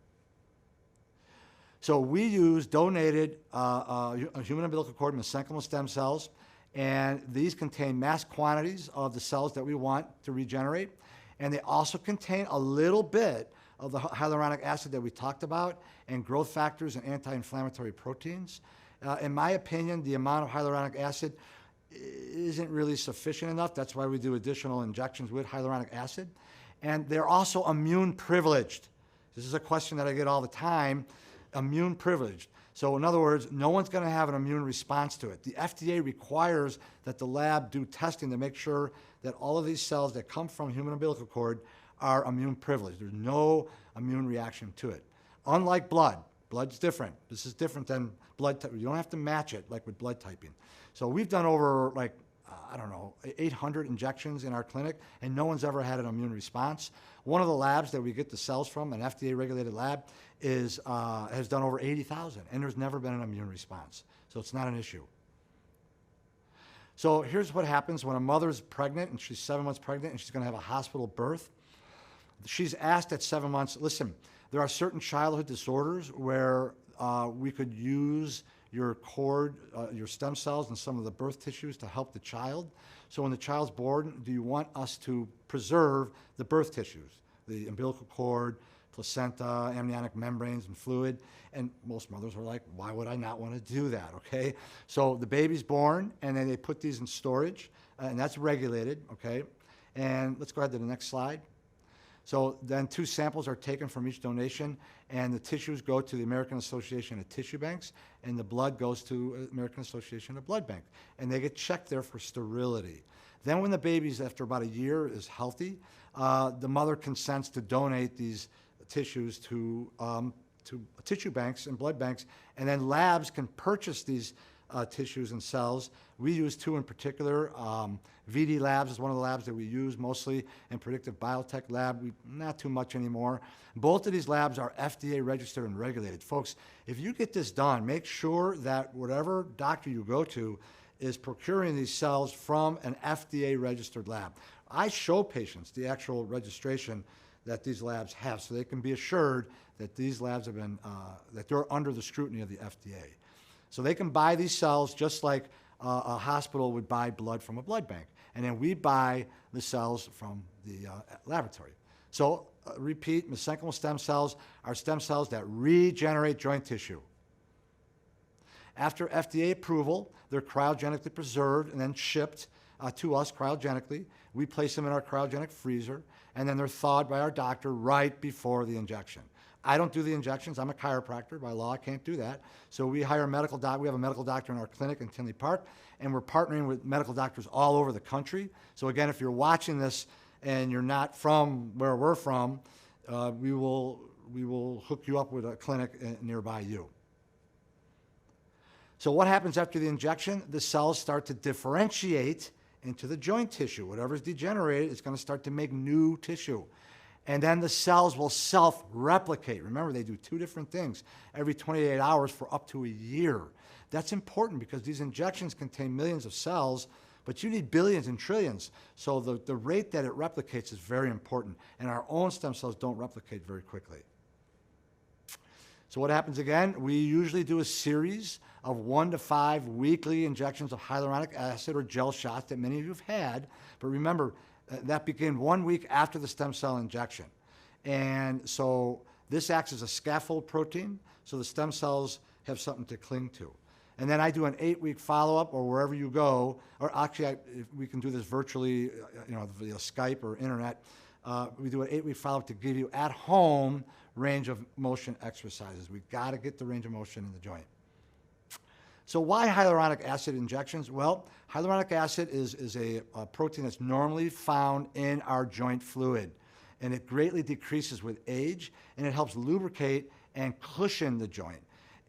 So we use donated human umbilical cord mesenchymal stem cells, and these contain mass quantities of the cells that we want to regenerate. And they also contain a little bit of the hyaluronic acid that we talked about and growth factors and anti-inflammatory proteins. In my opinion, the amount of hyaluronic acid isn't really sufficient enough. That's why we do additional injections with hyaluronic acid. And they're also immune privileged. This is a question that I get all the time, immune privileged. So in other words, no one's going to have an immune response to it. The FDA requires that the lab do testing to make sure that all of these cells that come from human umbilical cord are immune privileged. There's no immune reaction to it. Unlike blood, blood's different. This is different than blood type. You don't have to match it like with blood typing. So we've done over like, I don't know, 800 injections in our clinic, and no one's ever had an immune response. One of the labs that we get the cells from, an FDA-regulated lab, has done over 80,000, and there's never been an immune response. So it's not an issue. So here's what happens when a mother's pregnant, and she's 7 months pregnant, and she's going to have a hospital birth. She's asked at 7 months, listen, there are certain childhood disorders where we could use your cord, your stem cells, and some of the birth tissues to help the child. So when the child's born, do you want us to preserve the birth tissues, the umbilical cord, placenta, amniotic membranes, and fluid? And most mothers are like, why would I not want to do that, okay? So the baby's born, and then they put these in storage, and that's regulated, okay? And let's go ahead to the next slide. So then 2 samples are taken from each donation, and the tissues go to the American Association of Tissue Banks, and the blood goes to American Association of Blood Bank, and they get checked there for sterility. Then when the baby's, after about a year, is healthy, the mother consents to donate these tissues to tissue banks and blood banks, and then labs can purchase these tissues and cells. We use 2 in particular. VD Labs is one of the labs that we use mostly, and Predictive Biotech Lab, not too much anymore. Both of these labs are FDA registered and regulated. Folks, if you get this done, make sure that whatever doctor you go to is procuring these cells from an FDA registered lab. I show patients the actual registration that these labs have, so they can be assured that these labs have been, that they're under the scrutiny of the FDA. So they can buy these cells just like a hospital would buy blood from a blood bank. And then we buy the cells from the laboratory. So repeat, mesenchymal stem cells are stem cells that regenerate joint tissue. After FDA approval, they're cryogenically preserved and then shipped to us cryogenically. We place them in our cryogenic freezer, and then they're thawed by our doctor right before the injection. I don't do the injections. I'm a chiropractor. By law, I can't do that. So we hire a medical doctor. We have a medical doctor in our clinic in Tinley Park, and we're partnering with medical doctors all over the country. So again, if you're watching this and you're not from where we're from, we will hook you up with a clinic nearby you. So what happens after the injection? The cells start to differentiate into the joint tissue. Whatever's degenerated is going to start to make new tissue. And then the cells will self-replicate. Remember, they do 2 different things every 28 hours for up to a year. That's important because these injections contain millions of cells, but you need billions and trillions. So the rate that it replicates is very important, and our own stem cells don't replicate very quickly. So what happens again? We usually do a series of 1 to 5 weekly injections of hyaluronic acid or gel shots that many of you have had. But remember, That began 1 week after the stem cell injection. And so this acts as a scaffold protein, so the stem cells have something to cling to. And then I do an 8-week follow-up, or wherever you go, or actually we can do this virtually, via Skype or internet. We do an 8-week follow-up to give you at home range of motion exercises. We've got to get the range of motion in the joint. So why hyaluronic acid injections? Well, hyaluronic acid is a protein that's normally found in our joint fluid, and it greatly decreases with age, and it helps lubricate and cushion the joint.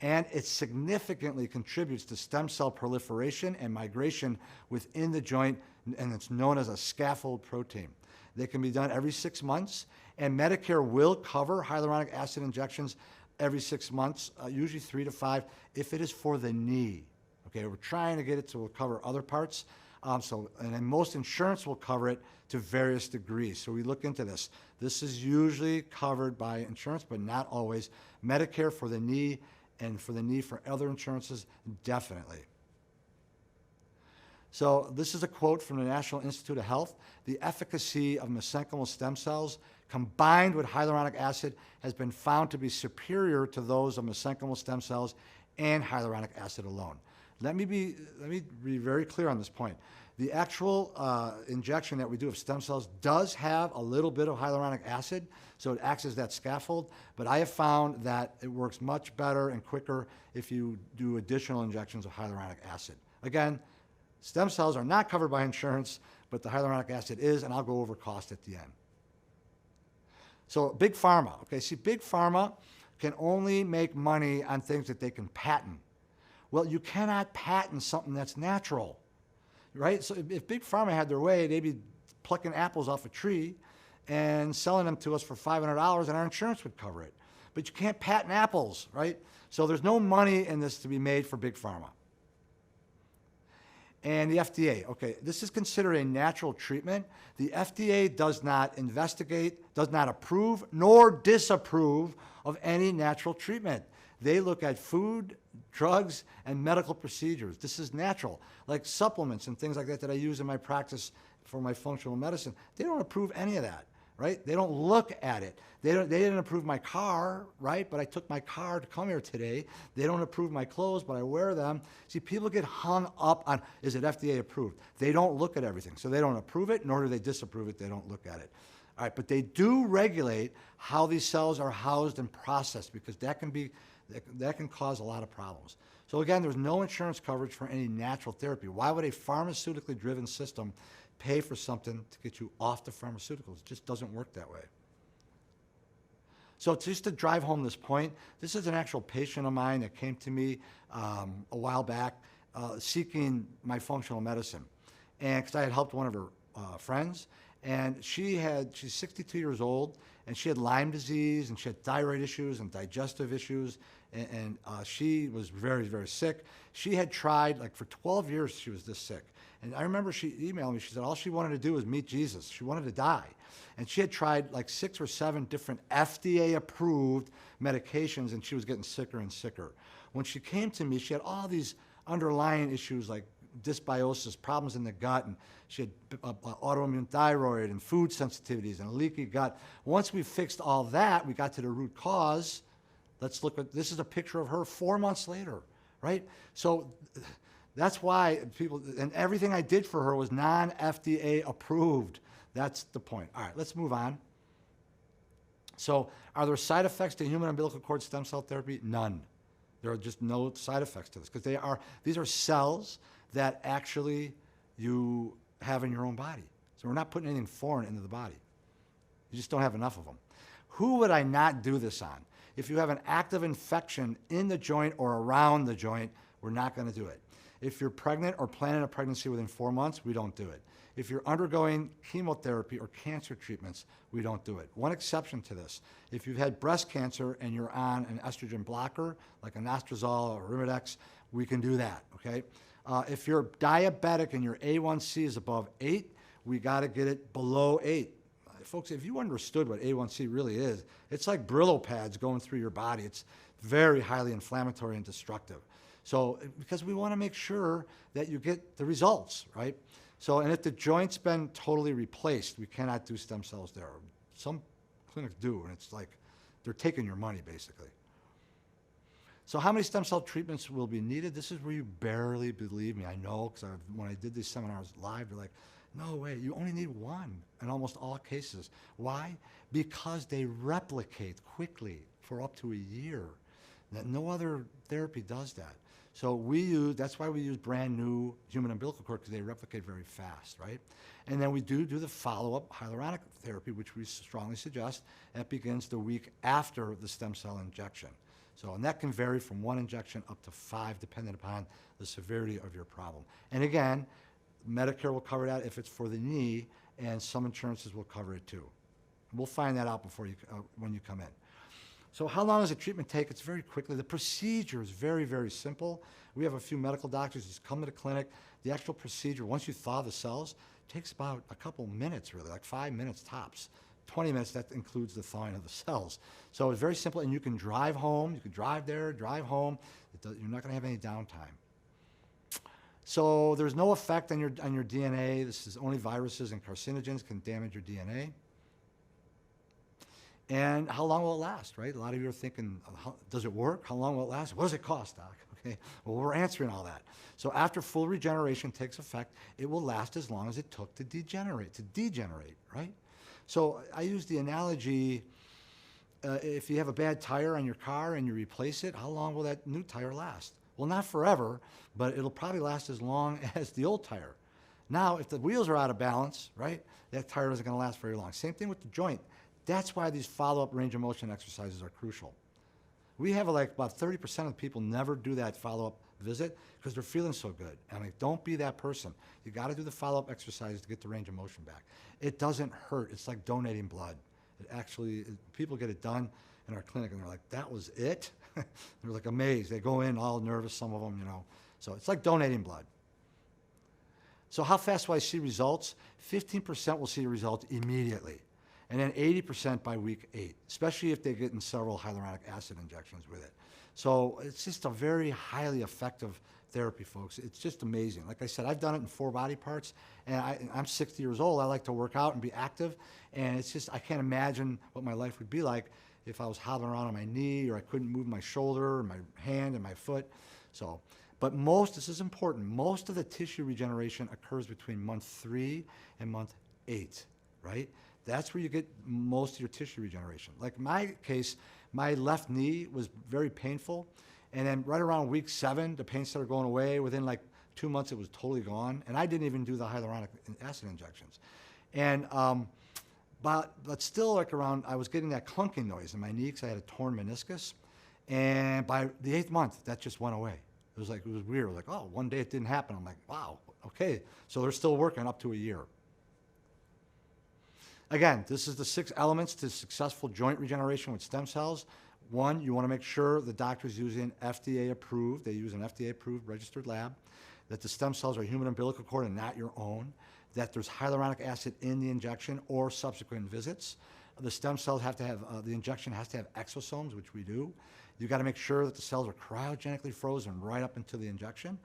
And it significantly contributes to stem cell proliferation and migration within the joint, and it's known as a scaffold protein. They can be done every 6 months, and Medicare will cover hyaluronic acid injections every 6 months, usually 3 to 5, if it is for the knee. Okay, we're trying to get it to cover other parts. And then most insurance will cover it to various degrees. So we look into this. This is usually covered by insurance, but not always. Medicare for the knee, and for the knee for other insurances, definitely. So this is a quote from the National Institute of Health. The efficacy of mesenchymal stem cells combined with hyaluronic acid has been found to be superior to those of mesenchymal stem cells and hyaluronic acid alone. Let me be very clear on this point. The actual injection that we do of stem cells does have a little bit of hyaluronic acid, so it acts as that scaffold, but I have found that it works much better and quicker if you do additional injections of hyaluronic acid. Again, stem cells are not covered by insurance, but the hyaluronic acid is, and I'll go over cost at the end. So Big Pharma, okay, see, Big Pharma can only make money on things that they can patent. Well, you cannot patent something that's natural, right? So if Big Pharma had their way, they'd be plucking apples off a tree and selling them to us for $500, and our insurance would cover it. But you can't patent apples, right? So there's no money in this to be made for Big Pharma. And the FDA, okay, this is considered a natural treatment. The FDA does not investigate, does not approve, nor disapprove of any natural treatment. They look at food, drugs, and medical procedures. This is natural, like supplements and things like that that I use in my practice for my functional medicine. They don't approve any of that, right? They don't look at it. They didn't approve my car, right? But I took my car to come here today. They don't approve my clothes, but I wear them. See, people get hung up on, is it FDA approved? They don't look at everything. So they don't approve it, nor do they disapprove it. They don't look at it. All right, but they do regulate how these cells are housed and processed, because that can cause a lot of problems. So again, there's no insurance coverage for any natural therapy. Why would a pharmaceutically driven system pay for something to get you off the pharmaceuticals? It just doesn't work that way. So just to drive home this point, this is an actual patient of mine that came to me a while back seeking my functional medicine. And because I had helped one of her friends, and she's 62 years old, and she had Lyme disease, and she had thyroid issues and digestive issues, and she was very, very sick. She had tried, like for 12 years, she was this sick. And I remember she emailed me, she said all she wanted to do was meet Jesus. She wanted to die. And she had tried like 6 or 7 different FDA-approved medications, and she was getting sicker and sicker. When she came to me, she had all these underlying issues like dysbiosis, problems in the gut, and she had autoimmune thyroid and food sensitivities and a leaky gut. Once we fixed all that, we got to the root cause. Let's look at, this is a picture of her 4 months later, right? So that's why people, and everything I did for her was non-FDA approved. That's the point. All right, let's move on. So are there side effects to human umbilical cord stem cell therapy? None. There are just no side effects to this, because these are cells that actually you have in your own body. So we're not putting anything foreign into the body. You just don't have enough of them. Who would I not do this on? If you have an active infection in the joint or around the joint, we're not going to do it. If you're pregnant or planning a pregnancy within 4 months, we don't do it. If you're undergoing chemotherapy or cancer treatments, we don't do it. One exception to this, if you've had breast cancer and you're on an estrogen blocker, like an anastrozole or Arimidex, we can do that, okay? If you're diabetic and your A1C is above 8, we got to get it below 8. Folks, if you understood what A1C really is, it's like Brillo pads going through your body. It's very highly inflammatory and destructive. So, because we want to make sure that you get the results, right? So, and if the joint's been totally replaced, we cannot do stem cells there. Some clinics do, and it's like they're taking your money, basically. So how many stem cell treatments will be needed? This is where you barely believe me. I know, because when I did these seminars live, they're like, no way, you only need one in almost all cases. Why? Because they replicate quickly for up to a year. That no other therapy does that. So that's why we use brand new human umbilical cord, because they replicate very fast, right? And then we do the follow-up hyaluronic therapy, which we strongly suggest. That begins the week after the stem cell injection. So, and that can vary from 1 injection up to 5, depending upon the severity of your problem. And again, Medicare will cover that if it's for the knee, and some insurances will cover it too. We'll find that out before when you come in. So how long does the treatment take? It's very quickly. The procedure is very, very simple. We have a few medical doctors just come to the clinic. The actual procedure, once you thaw the cells, takes about a couple minutes, really, like 5 minutes tops. 20 minutes, that includes the thawing of the cells. So it's very simple, and you can drive home. You can drive there, drive home. You're not going to have any downtime. So there's no effect on your DNA. This is only viruses and carcinogens can damage your DNA. And how long will it last, right? A lot of you are thinking, does it work? How long will it last? What does it cost, Doc? Okay, well, we're answering all that. So after full regeneration takes effect, it will last as long as it took to degenerate, right? So I use the analogy, if you have a bad tire on your car and you replace it, how long will that new tire last? Well, not forever, but it'll probably last as long as the old tire. Now, if the wheels are out of balance, right, that tire isn't going to last very long. Same thing with the joint. That's why these follow-up range of motion exercises are crucial. We have like about 30% of the people never do that follow-up visit because they're feeling so good. And I'm like, don't be that person. You got to do the follow-up exercises to get the range of motion back. It doesn't hurt. It's like donating blood. People get it done in our clinic and they're like, that was it? They're like amazed. They go in all nervous, some of them, you know. So it's like donating blood. So how fast will I see results? 15% will see the results immediately. And then 80% by week 8, especially if they're getting several hyaluronic acid injections with it. So it's just a very highly effective therapy, folks. It's just amazing. Like I said, I've done it in 4 body parts, and I'm 60 years old. I like to work out and be active, and it's just, I can't imagine what my life would be like if I was hobbling around on my knee or I couldn't move my shoulder or my hand and my foot. So, but this is important, most of the tissue regeneration occurs between month 3 and month 8, right? That's where you get most of your tissue regeneration. Like my case, my left knee was very painful. And then right around week 7, the pain started going away. Within like 2 months, it was totally gone. And I didn't even do the hyaluronic acid injections. And, but still like I was getting that clunking noise in my knee because I had a torn meniscus. And by the 8th month, that just went away. It was weird. Like, oh, one day it didn't happen. I'm like, wow, okay. So they're still working up to a year. Again, this is the 6 elements to successful joint regeneration with stem cells. 1, you want to make sure the doctor's using FDA approved, they use an FDA approved registered lab, that the stem cells are human umbilical cord and not your own, that there's hyaluronic acid in the injection or subsequent visits. The stem cells have to have, the injection has to have exosomes, which we do. You got to make sure that the cells are cryogenically frozen right up until the injection.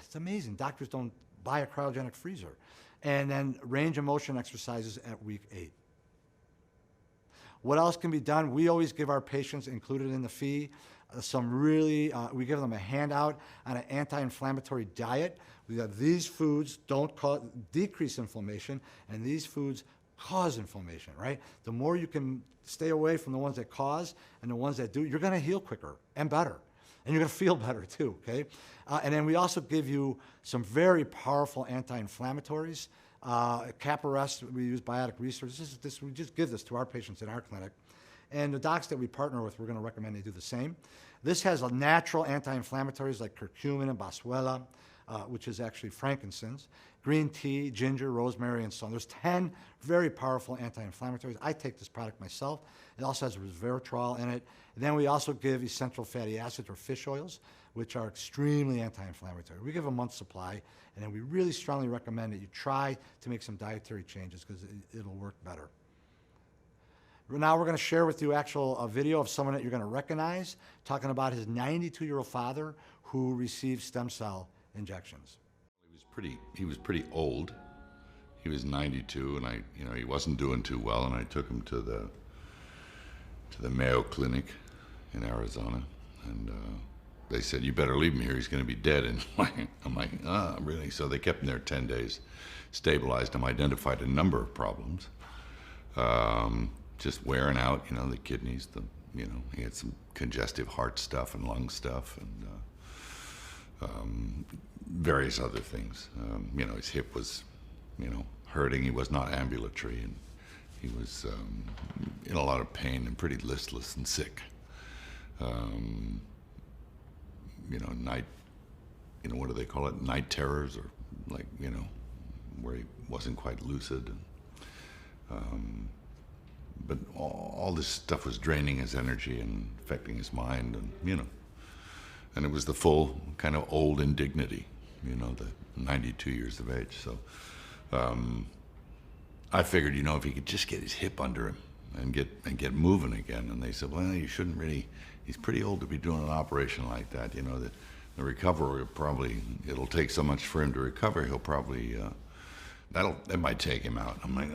It's amazing. Doctors don't buy a cryogenic freezer. And then range of motion exercises at week 8. What else can be done? We always give our patients, included in the fee, we give them a handout on an anti-inflammatory diet. We have these foods decrease inflammation, and these foods cause inflammation, right? The more you can stay away from the ones that cause and the ones that do, you're going to heal quicker and better. And you're going to feel better too, okay? And then we also give you some very powerful anti-inflammatories. Cap arrest, we use biotic research. We just give this to our patients in our clinic. And the docs that we partner with, we're going to recommend they do the same. This has a natural anti-inflammatories like curcumin and boswellia, which is actually frankincense, green tea, ginger, rosemary, and so on. There's 10 very powerful anti-inflammatories. I take this product myself. It also has resveratrol in it. And then we also give essential fatty acids or fish oils, which are extremely anti-inflammatory. We give a month's supply, and then we really strongly recommend that you try to make some dietary changes because it'll work better. Now we're going to share with you a video of someone that you're going to recognize, talking about his 92-year-old father who received stem cell injections. He was pretty old. he was 92, and he wasn't doing too well, and I took him to the Mayo Clinic in Arizona, and they said, you better leave him here, he's going to be dead. And I'm like, really? So they kept him there 10 days, stabilized him, identified a number of problems, just wearing out, the kidneys, he had some congestive heart stuff and lung stuff, and various other things. His hip was, hurting. He was not ambulatory, and he was in a lot of pain and pretty listless and sick. Night, what do they call it? Night terrors, or where he wasn't quite lucid. And, but all this stuff was draining his energy and affecting his mind, and it was the full kind of old indignity, the 92 years of age. So I figured, if he could just get his hip under him and get moving again. And they said, well, you shouldn't really, he's pretty old to be doing an operation like that. The recovery it'll take so much for him to recover. He'll probably, that might take him out. I'm like,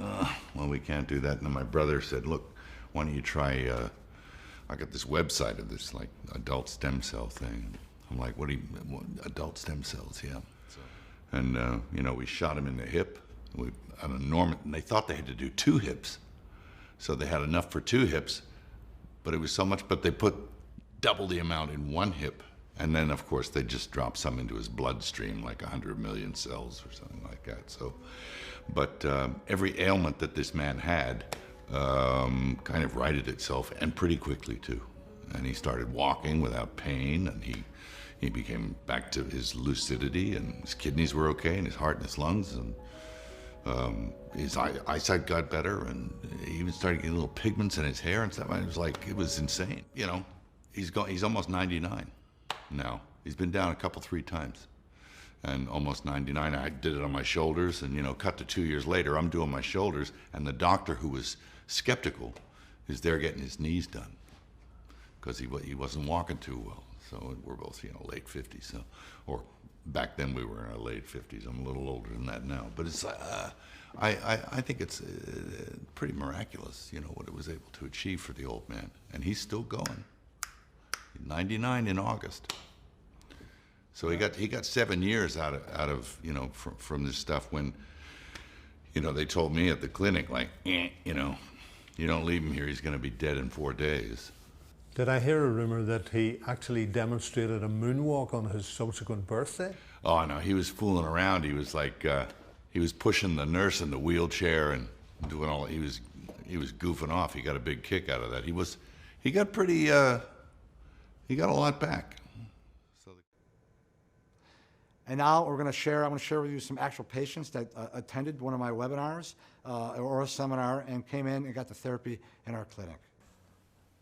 well, we can't do that. And then my brother said, look, why don't you try, I got this website of this like adult stem cell thing. I'm like, what adult stem cells, yeah. So, and we shot him in the hip. And they thought they had to do 2 hips. So they had enough for 2 hips, but it was so much, but they put double the amount in 1 hip. And then, of course, they just dropped some into his bloodstream, like 100 million cells or something like that. So, but every ailment that this man had kind of righted itself, and pretty quickly, too. And he started walking without pain, and he became back to his lucidity, and his kidneys were okay, and his heart and his lungs, and his eyesight got better, and he even started getting little pigments in his hair and stuff. It was insane. He's almost 99 now. He's been down 3 times, and almost 99. I did it on my shoulders, and cut to 2 years later, I'm doing my shoulders, and the doctor who was skeptical is there getting his knees done because he wasn't walking too well. So we're both late 50s, or back then we were in our late 50s. I'm a little older than that now, but it's I think it's pretty miraculous, what it was able to achieve for the old man, and he's still going. 99 in August. So he got 7 years out of from this stuff. When they told me at the clinic, like, you don't leave him here, he's going to be dead in 4 days. Did I hear a rumor that he actually demonstrated a moonwalk on his subsequent birthday? Oh no, he was fooling around. He was like, he was pushing the nurse in the wheelchair and doing all. He was goofing off. He got a big kick out of that. He got pretty. He got a lot back. And now I'm going to share with you some actual patients that attended one of my webinars or a seminar and came in and got the therapy in our clinic.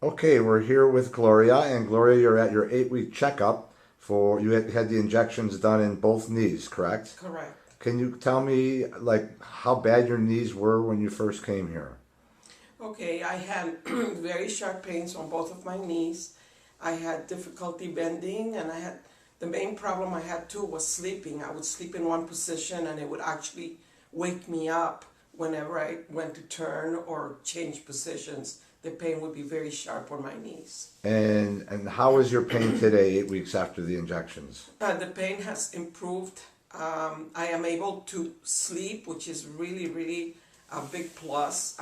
Okay, we're here with Gloria, and Gloria, you're at your 8-week checkup you had the injections done in both knees, correct? Correct. Can you tell me how bad your knees were when you first came here? Okay, I had very sharp pains on both of my knees. I had difficulty bending, and the main problem I had too was sleeping. I would sleep in one position, and it would actually wake me up whenever I went to turn or change positions. The pain would be very sharp on my knees. And how is your pain today, 8 weeks after the injections? The pain has improved. I am able to sleep, which is really, really a big plus.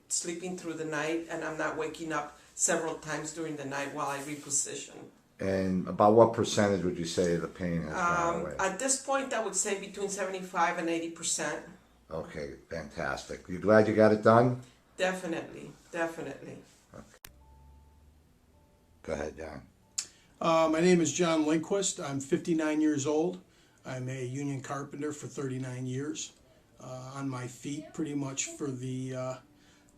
Sleeping through the night, and I'm not waking up several times during the night while I reposition. And about what percentage would you say the pain has gone away? At this point, I would say between 75 and 80%. Okay, fantastic. You glad you got it done? Definitely. Okay. Go ahead, John. My name is John Lindquist. I'm 59 years old. I'm a union carpenter for 39 years. On my feet pretty much for the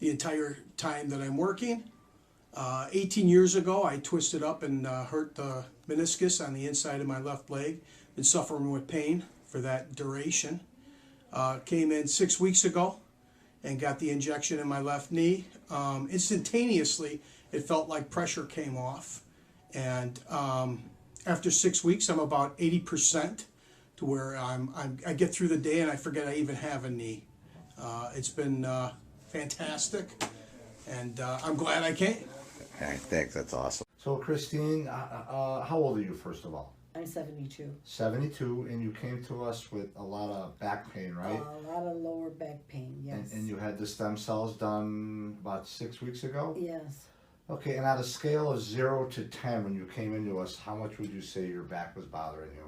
entire time that I'm working. 18 years ago, I twisted up and hurt the meniscus on the inside of my left leg. Been suffering with pain for that duration. Came in 6 weeks ago and got the injection in my left knee. Instantaneously, it felt like pressure came off. And after 6 weeks, I'm about 80% to where I get through the day and I forget I even have a knee. It's been fantastic, and I'm glad I came. All right, thanks. That's awesome. So, Christine, how old are you, first of all? I'm 72. 72, and you came to us with a lot of back pain, right? A lot of lower back pain, yes. And you had the stem cells done about 6 weeks ago? Yes. Okay, and on a scale of 0 to 10, when you came into us, how much would you say your back was bothering you?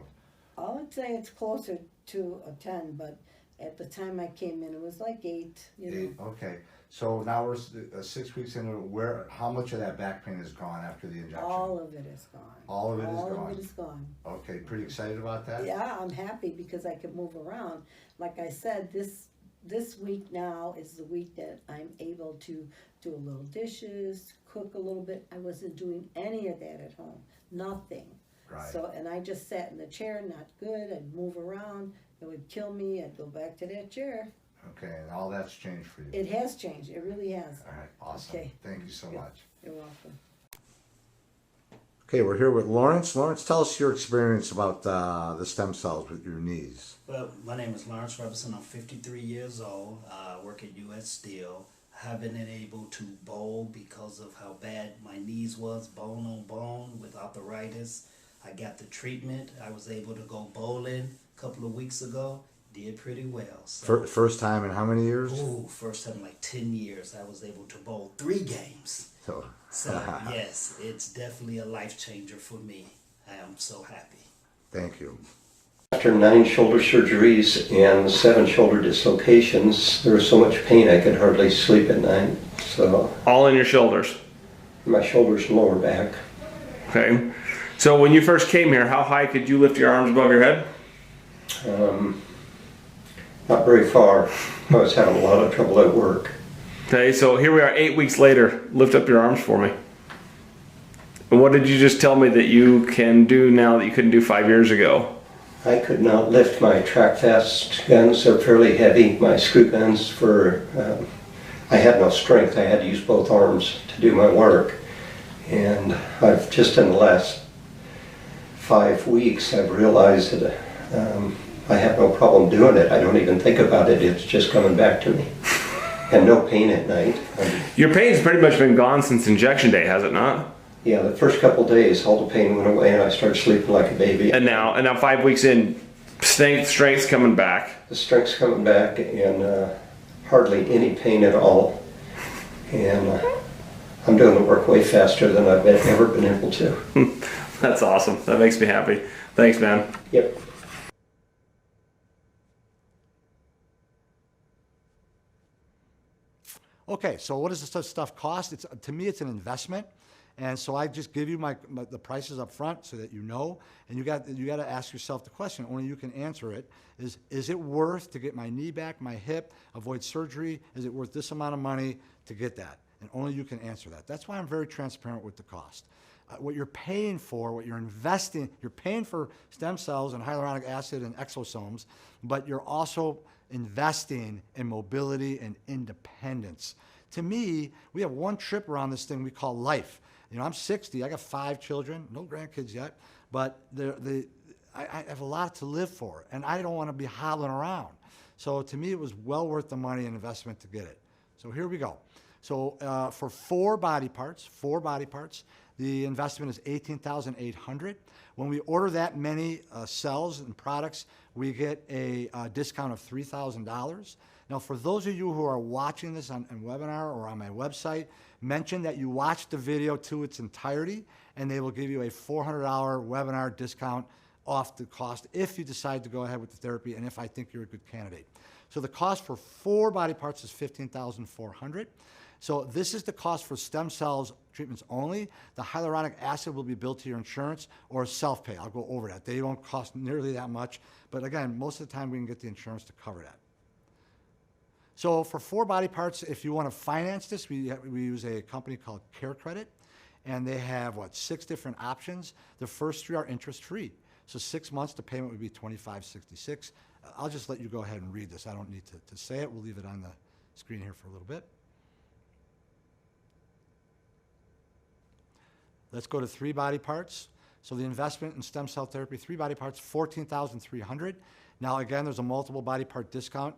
I would say it's closer to a 10, but at the time I came in, it was like 8, you know. 8, okay. So now we're 6 weeks into how much of that back pain is gone after the injection? All of it is gone. All of it is All gone? of it is gone. Okay, pretty excited about that? Yeah, I'm happy because I can move around. Like I said, this week now is the week that I'm able to do a little dishes, cook a little bit. I wasn't doing any of that at home, nothing. Right. So, and I just sat in the chair, not good. I'd move around, it would kill me. I'd go back to that chair. Okay, and all that's changed for you? It has changed, it really has. All right, awesome. Okay. Thank you so much. You're welcome. Okay, we're here with Lawrence. Lawrence, tell us your experience about the stem cells with your knees. Well, my name is Lawrence Robertson. I'm 53 years old. I work at U.S. Steel. I haven't been able to bowl because of how bad my knees was, bone on bone with arthritis. I got the treatment. I was able to go bowling a couple of weeks ago. Did pretty well. So, First time in how many years? first time in like 10 years I was able to bowl 3 games. So, So yes, it's definitely a life changer for me. I am so happy. thank you. After 9 shoulder surgeries and 7 shoulder dislocations, there was so much pain I could hardly sleep at night. So All in your shoulders. my shoulders and lower back. Okay. So when you first came here, how high could you lift your arms above your head? Not very far. I was having a lot of trouble at work. Okay, so here we are 8 weeks later. Lift up your arms for me. And what did you just tell me that you can do now that you couldn't do 5 years ago? I could not lift my track fast guns. They're fairly heavy. My screw guns I had no strength. I had to use both arms to do my work. And I've just in the last 5 weeks, I've realized that I have no problem doing it. I don't even think about it. It's just coming back to me. And no pain at night. Your pain's pretty much been gone since injection day, has it not? Yeah, the first couple of days, all the pain went away and I started sleeping like a baby. And now 5 weeks in, strength's coming back. The strength's coming back and hardly any pain at all. And I'm doing the work way faster than I've ever been able to. That's awesome. That makes me happy. Thanks, man. Yep. Okay, so what does this stuff cost? To me, it's an investment. And so I just give you the prices up front so that you know, and you got to ask yourself the question, only you can answer it, is it worth to get my knee back, my hip, avoid surgery? Is it worth this amount of money to get that? And only you can answer that. That's why I'm very transparent with the cost. What you're paying for, what you're investing, you're paying for stem cells and hyaluronic acid and exosomes, but you're also investing in mobility and independence. To me, we have one trip around this thing we call life. You know, I'm 60, I got 5 children, no grandkids yet, but I have a lot to live for, and I don't want to be hobbling around. So to me, it was well worth the money and investment to get it. So here we go. So for 4 body parts, the investment is $18,800. When we order that many cells and products, we get a discount of $3,000. Now, for those of you who are watching this on webinar or on my website, mention that you watched the video to its entirety, and they will give you a $400 webinar discount off the cost if you decide to go ahead with the therapy and if I think you're a good candidate. So the cost for 4 body parts is $15,400. So this is the cost for stem cells treatments only. The hyaluronic acid will be billed to your insurance or self-pay. I'll go over that. They don't cost nearly that much, but again, most of the time we can get the insurance to cover that. So for 4 body parts, if you want to finance this, we use a company called Care Credit, and they have, 6 different options. The first 3 are interest-free. So 6 months, the payment would be $25.66. I'll just let you go ahead and read this. I don't need to say it. We'll leave it on the screen here for a little bit. Let's go to 3 body parts. So the investment in stem cell therapy, 3 body parts, $14,300. Now again, there's a multiple body part discount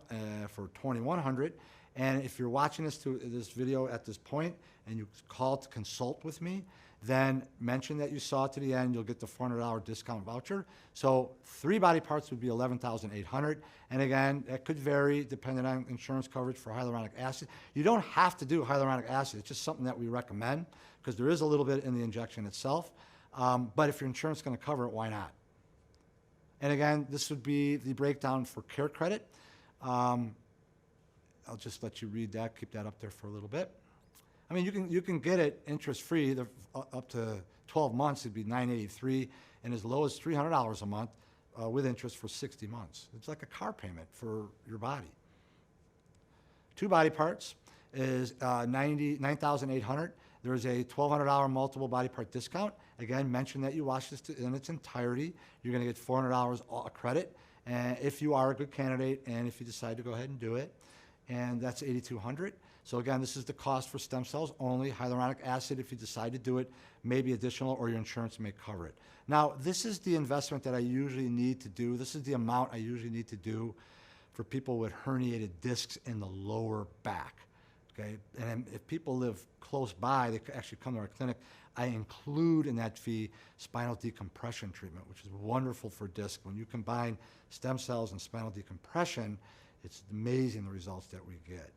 for $2,100. And if you're watching this video at this point and you call to consult with me, then mention that you saw it to the end, you'll get the $400 discount voucher. So 3 body parts would be $11,800. And again, that could vary depending on insurance coverage for hyaluronic acid. You don't have to do hyaluronic acid. It's just something that we recommend because there is a little bit in the injection itself. But if your insurance is going to cover it, why not? And again, this would be the breakdown for care credit. I'll just let you read that, keep that up there for a little bit. I mean, you can get it interest-free up to 12 months. It'd be $983, and as low as $300 a month with interest for 60 months. It's like a car payment for your body. 2 body parts is $9,800. There's a $1,200 multiple body part discount. Again, mention that you watch this in its entirety. You're going to get $400 credit, and if you are a good candidate, and if you decide to go ahead and do it, and that's $8,200. So again, this is the cost for stem cells only. Hyaluronic acid, if you decide to do it, may be additional, or your insurance may cover it. Now, this is the investment that I usually need to do. This is the amount I usually need to do for people with herniated discs in the lower back. Okay, and if people live close by, they could actually come to our clinic. I include in that fee spinal decompression treatment, which is wonderful for disc. When you combine stem cells and spinal decompression, it's amazing the results that we get.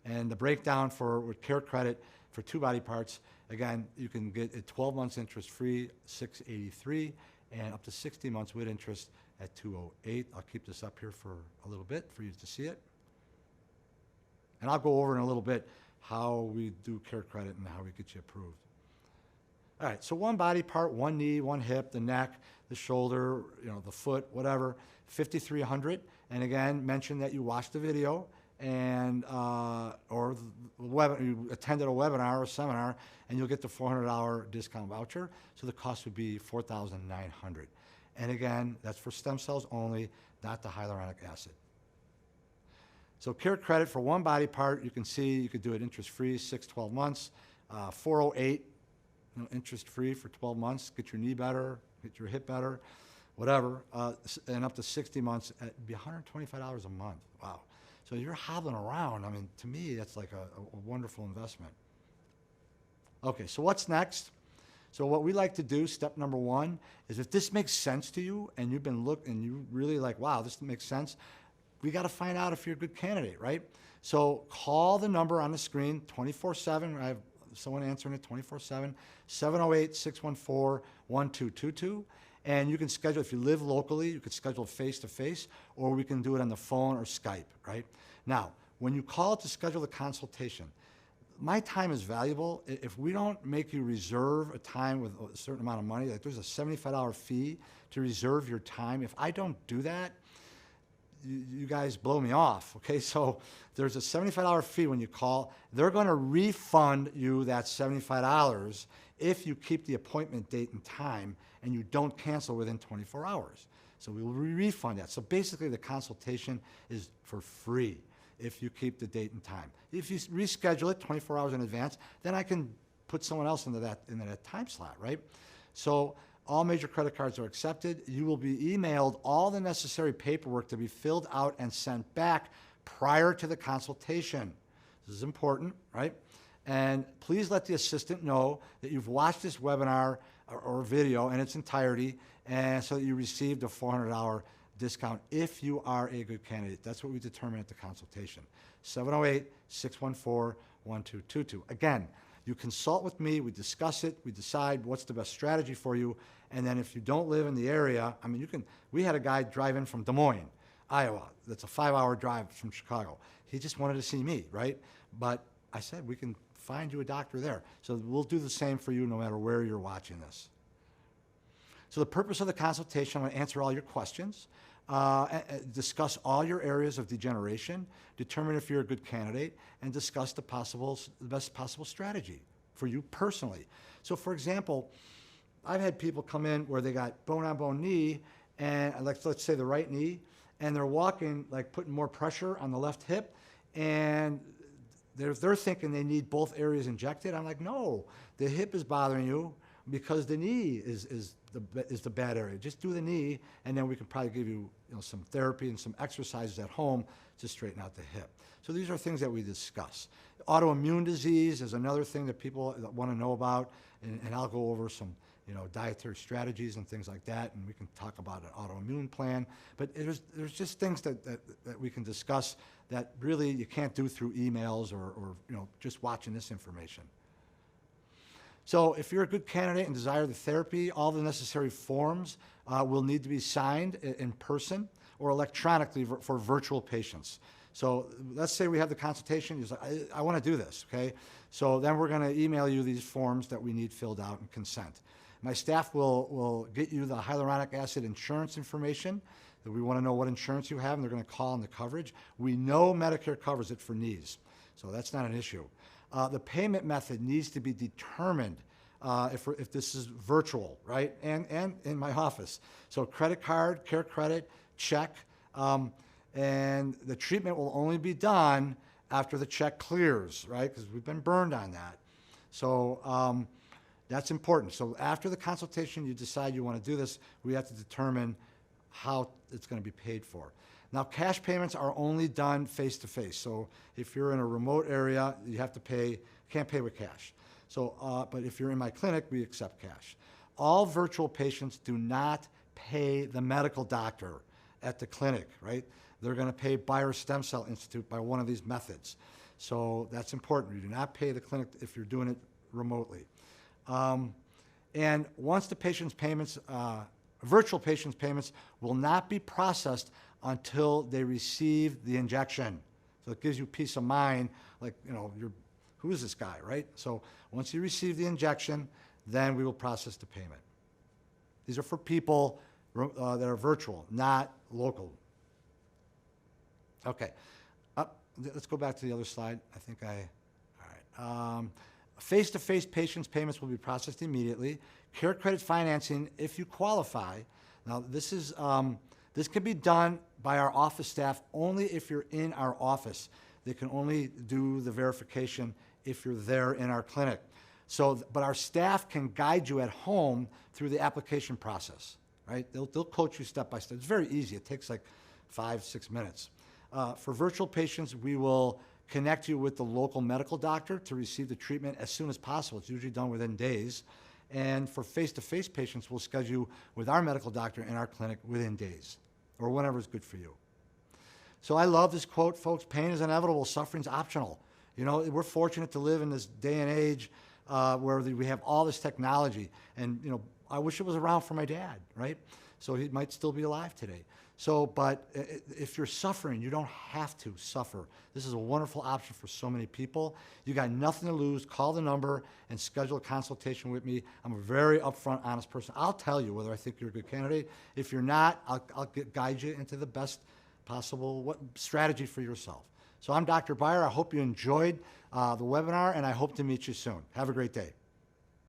And the breakdown with care credit for 2 body parts, again, you can get it 12 months interest free, $683, and up to 60 months with interest at $208. I'll keep this up here for a little bit for you to see it. And I'll go over in a little bit how we do care credit and how we get you approved. All right, so 1 body part, 1 knee, 1 hip, the neck, the shoulder, the foot, whatever, $5,300. And again, mention that you watched the video and or you attended a webinar or a seminar, and you'll get the $400 discount voucher. So the cost would be $4,900. And again, that's for stem cells only, not the hyaluronic acid. So care credit for 1 body part, you can see you could do it interest-free, 12 months, $408, interest-free for 12 months, get your knee better, get your hip better, whatever, and up to 60 months, it'd be $125 a month. Wow. So you're hobbling around. I mean, to me, that's like a wonderful investment. Okay, so what's next? So what we like to do, step number 1, is if this makes sense to you and you've been and you really like, wow, this makes sense, we got to find out if you're a good candidate, right? So call the number on the screen 24/7. I have someone answering it 24/7, 708-614-1222. And you can schedule, if you live locally, you could schedule face-to-face, or we can do it on the phone or Skype, right? Now, when you call to schedule the consultation, my time is valuable. If we don't make you reserve a time with a certain amount of money, like there's a $75 fee to reserve your time. If I don't do that, you guys blow me off, okay? So there's a $75 fee when you call. They're going to refund you that $75 if you keep the appointment date and time and you don't cancel within 24 hours. So we will refund that. So basically the consultation is for free if you keep the date and time. If you reschedule it 24 hours in advance, then I can put someone else into that time slot, right? So all major credit cards are accepted. You will be emailed all the necessary paperwork to be filled out and sent back prior to the consultation. This is important, right? And please let the assistant know that you've watched this webinar or video in its entirety, and so that you received a $400 discount if you are a good candidate. That's what we determine at the consultation. 708-614-1222. Again, you consult with me, we discuss it, we decide what's the best strategy for you, and then if you don't live in the area, I mean, we had a guy drive in from Des Moines, Iowa. That's a 5-hour drive from Chicago. He just wanted to see me, right? But I said, we can find you a doctor there. So we'll do the same for you no matter where you're watching this. So the purpose of the consultation, I'm going to answer all your questions, discuss all your areas of degeneration, determine if you're a good candidate, and discuss the best possible strategy for you personally. So for example, I've had people come in where they got bone-on-bone knee, and let's say the right knee, and they're walking, like putting more pressure on the left hip, and they're thinking they need both areas injected. I'm like, no, the hip is bothering you, because the knee is the bad area. Just do the knee, and then we can probably give you, some therapy and some exercises at home to straighten out the hip. So these are things that we discuss. Autoimmune disease is another thing that people want to know about, and I'll go over some dietary strategies and things like that, and we can talk about an autoimmune plan. But there's just things that we can discuss that really you can't do through emails or just watching this information. So if you're a good candidate and desire the therapy, all the necessary forms will need to be signed in person or electronically for virtual patients. So let's say we have the consultation, you're like, I want to do this, okay? So then we're going to email you these forms that we need filled out and consent. My staff will get you the hyaluronic acid insurance information. We want to know what insurance you have, and they're going to call on the coverage. We know Medicare covers it for knees, so that's not an issue. The payment method needs to be determined if this is virtual, right? And in my office. So credit card, care credit, check, and the treatment will only be done after the check clears, right? Because we've been burned on that. So that's important. So after the consultation, you decide you want to do this, we have to determine how it's going to be paid for. Now, cash payments are only done face-to-face. So if you're in a remote area, you have to pay, can't pay with cash. So, but if you're in my clinic, we accept cash. All virtual patients do not pay the medical doctor at the clinic, right? They're going to pay Beyer Stem Cell Institute by one of these methods. So that's important. You do not pay the clinic if you're doing it remotely. And once the patient's payments, virtual patient's payments will not be processed until they receive the injection. So it gives you peace of mind, like, who is this guy, right? So once you receive the injection, then we will process the payment. These are for people that are virtual, not local. Okay, let's go back to the other slide. I think all right. Face-to-face patients' payments will be processed immediately. Care credit financing, if you qualify. Now, this can be done by our office staff only if you're in our office. They can only do the verification if you're there in our clinic. So, but our staff can guide you at home through the application process, right? They'll coach you step by step. It's very easy. It takes like 5-6 minutes. For virtual patients, we will connect you with the local medical doctor to receive the treatment as soon as possible. It's usually done within days. And for face-to-face patients, we'll schedule you with our medical doctor in our clinic within days, or whenever is good for you. So I love this quote, folks: pain is inevitable, suffering's optional. We're fortunate to live in this day and age where we have all this technology. And, I wish it was around for my dad, right? So he might still be alive today. So, but if you're suffering, you don't have to suffer. This is a wonderful option for so many people. You got nothing to lose. Call the number and schedule a consultation with me. I'm a very upfront, honest person. I'll tell you whether I think you're a good candidate. If you're not, I'll guide you into the best possible strategy for yourself. So I'm Dr. Beyer. I hope you enjoyed the webinar, and I hope to meet you soon. Have a great day.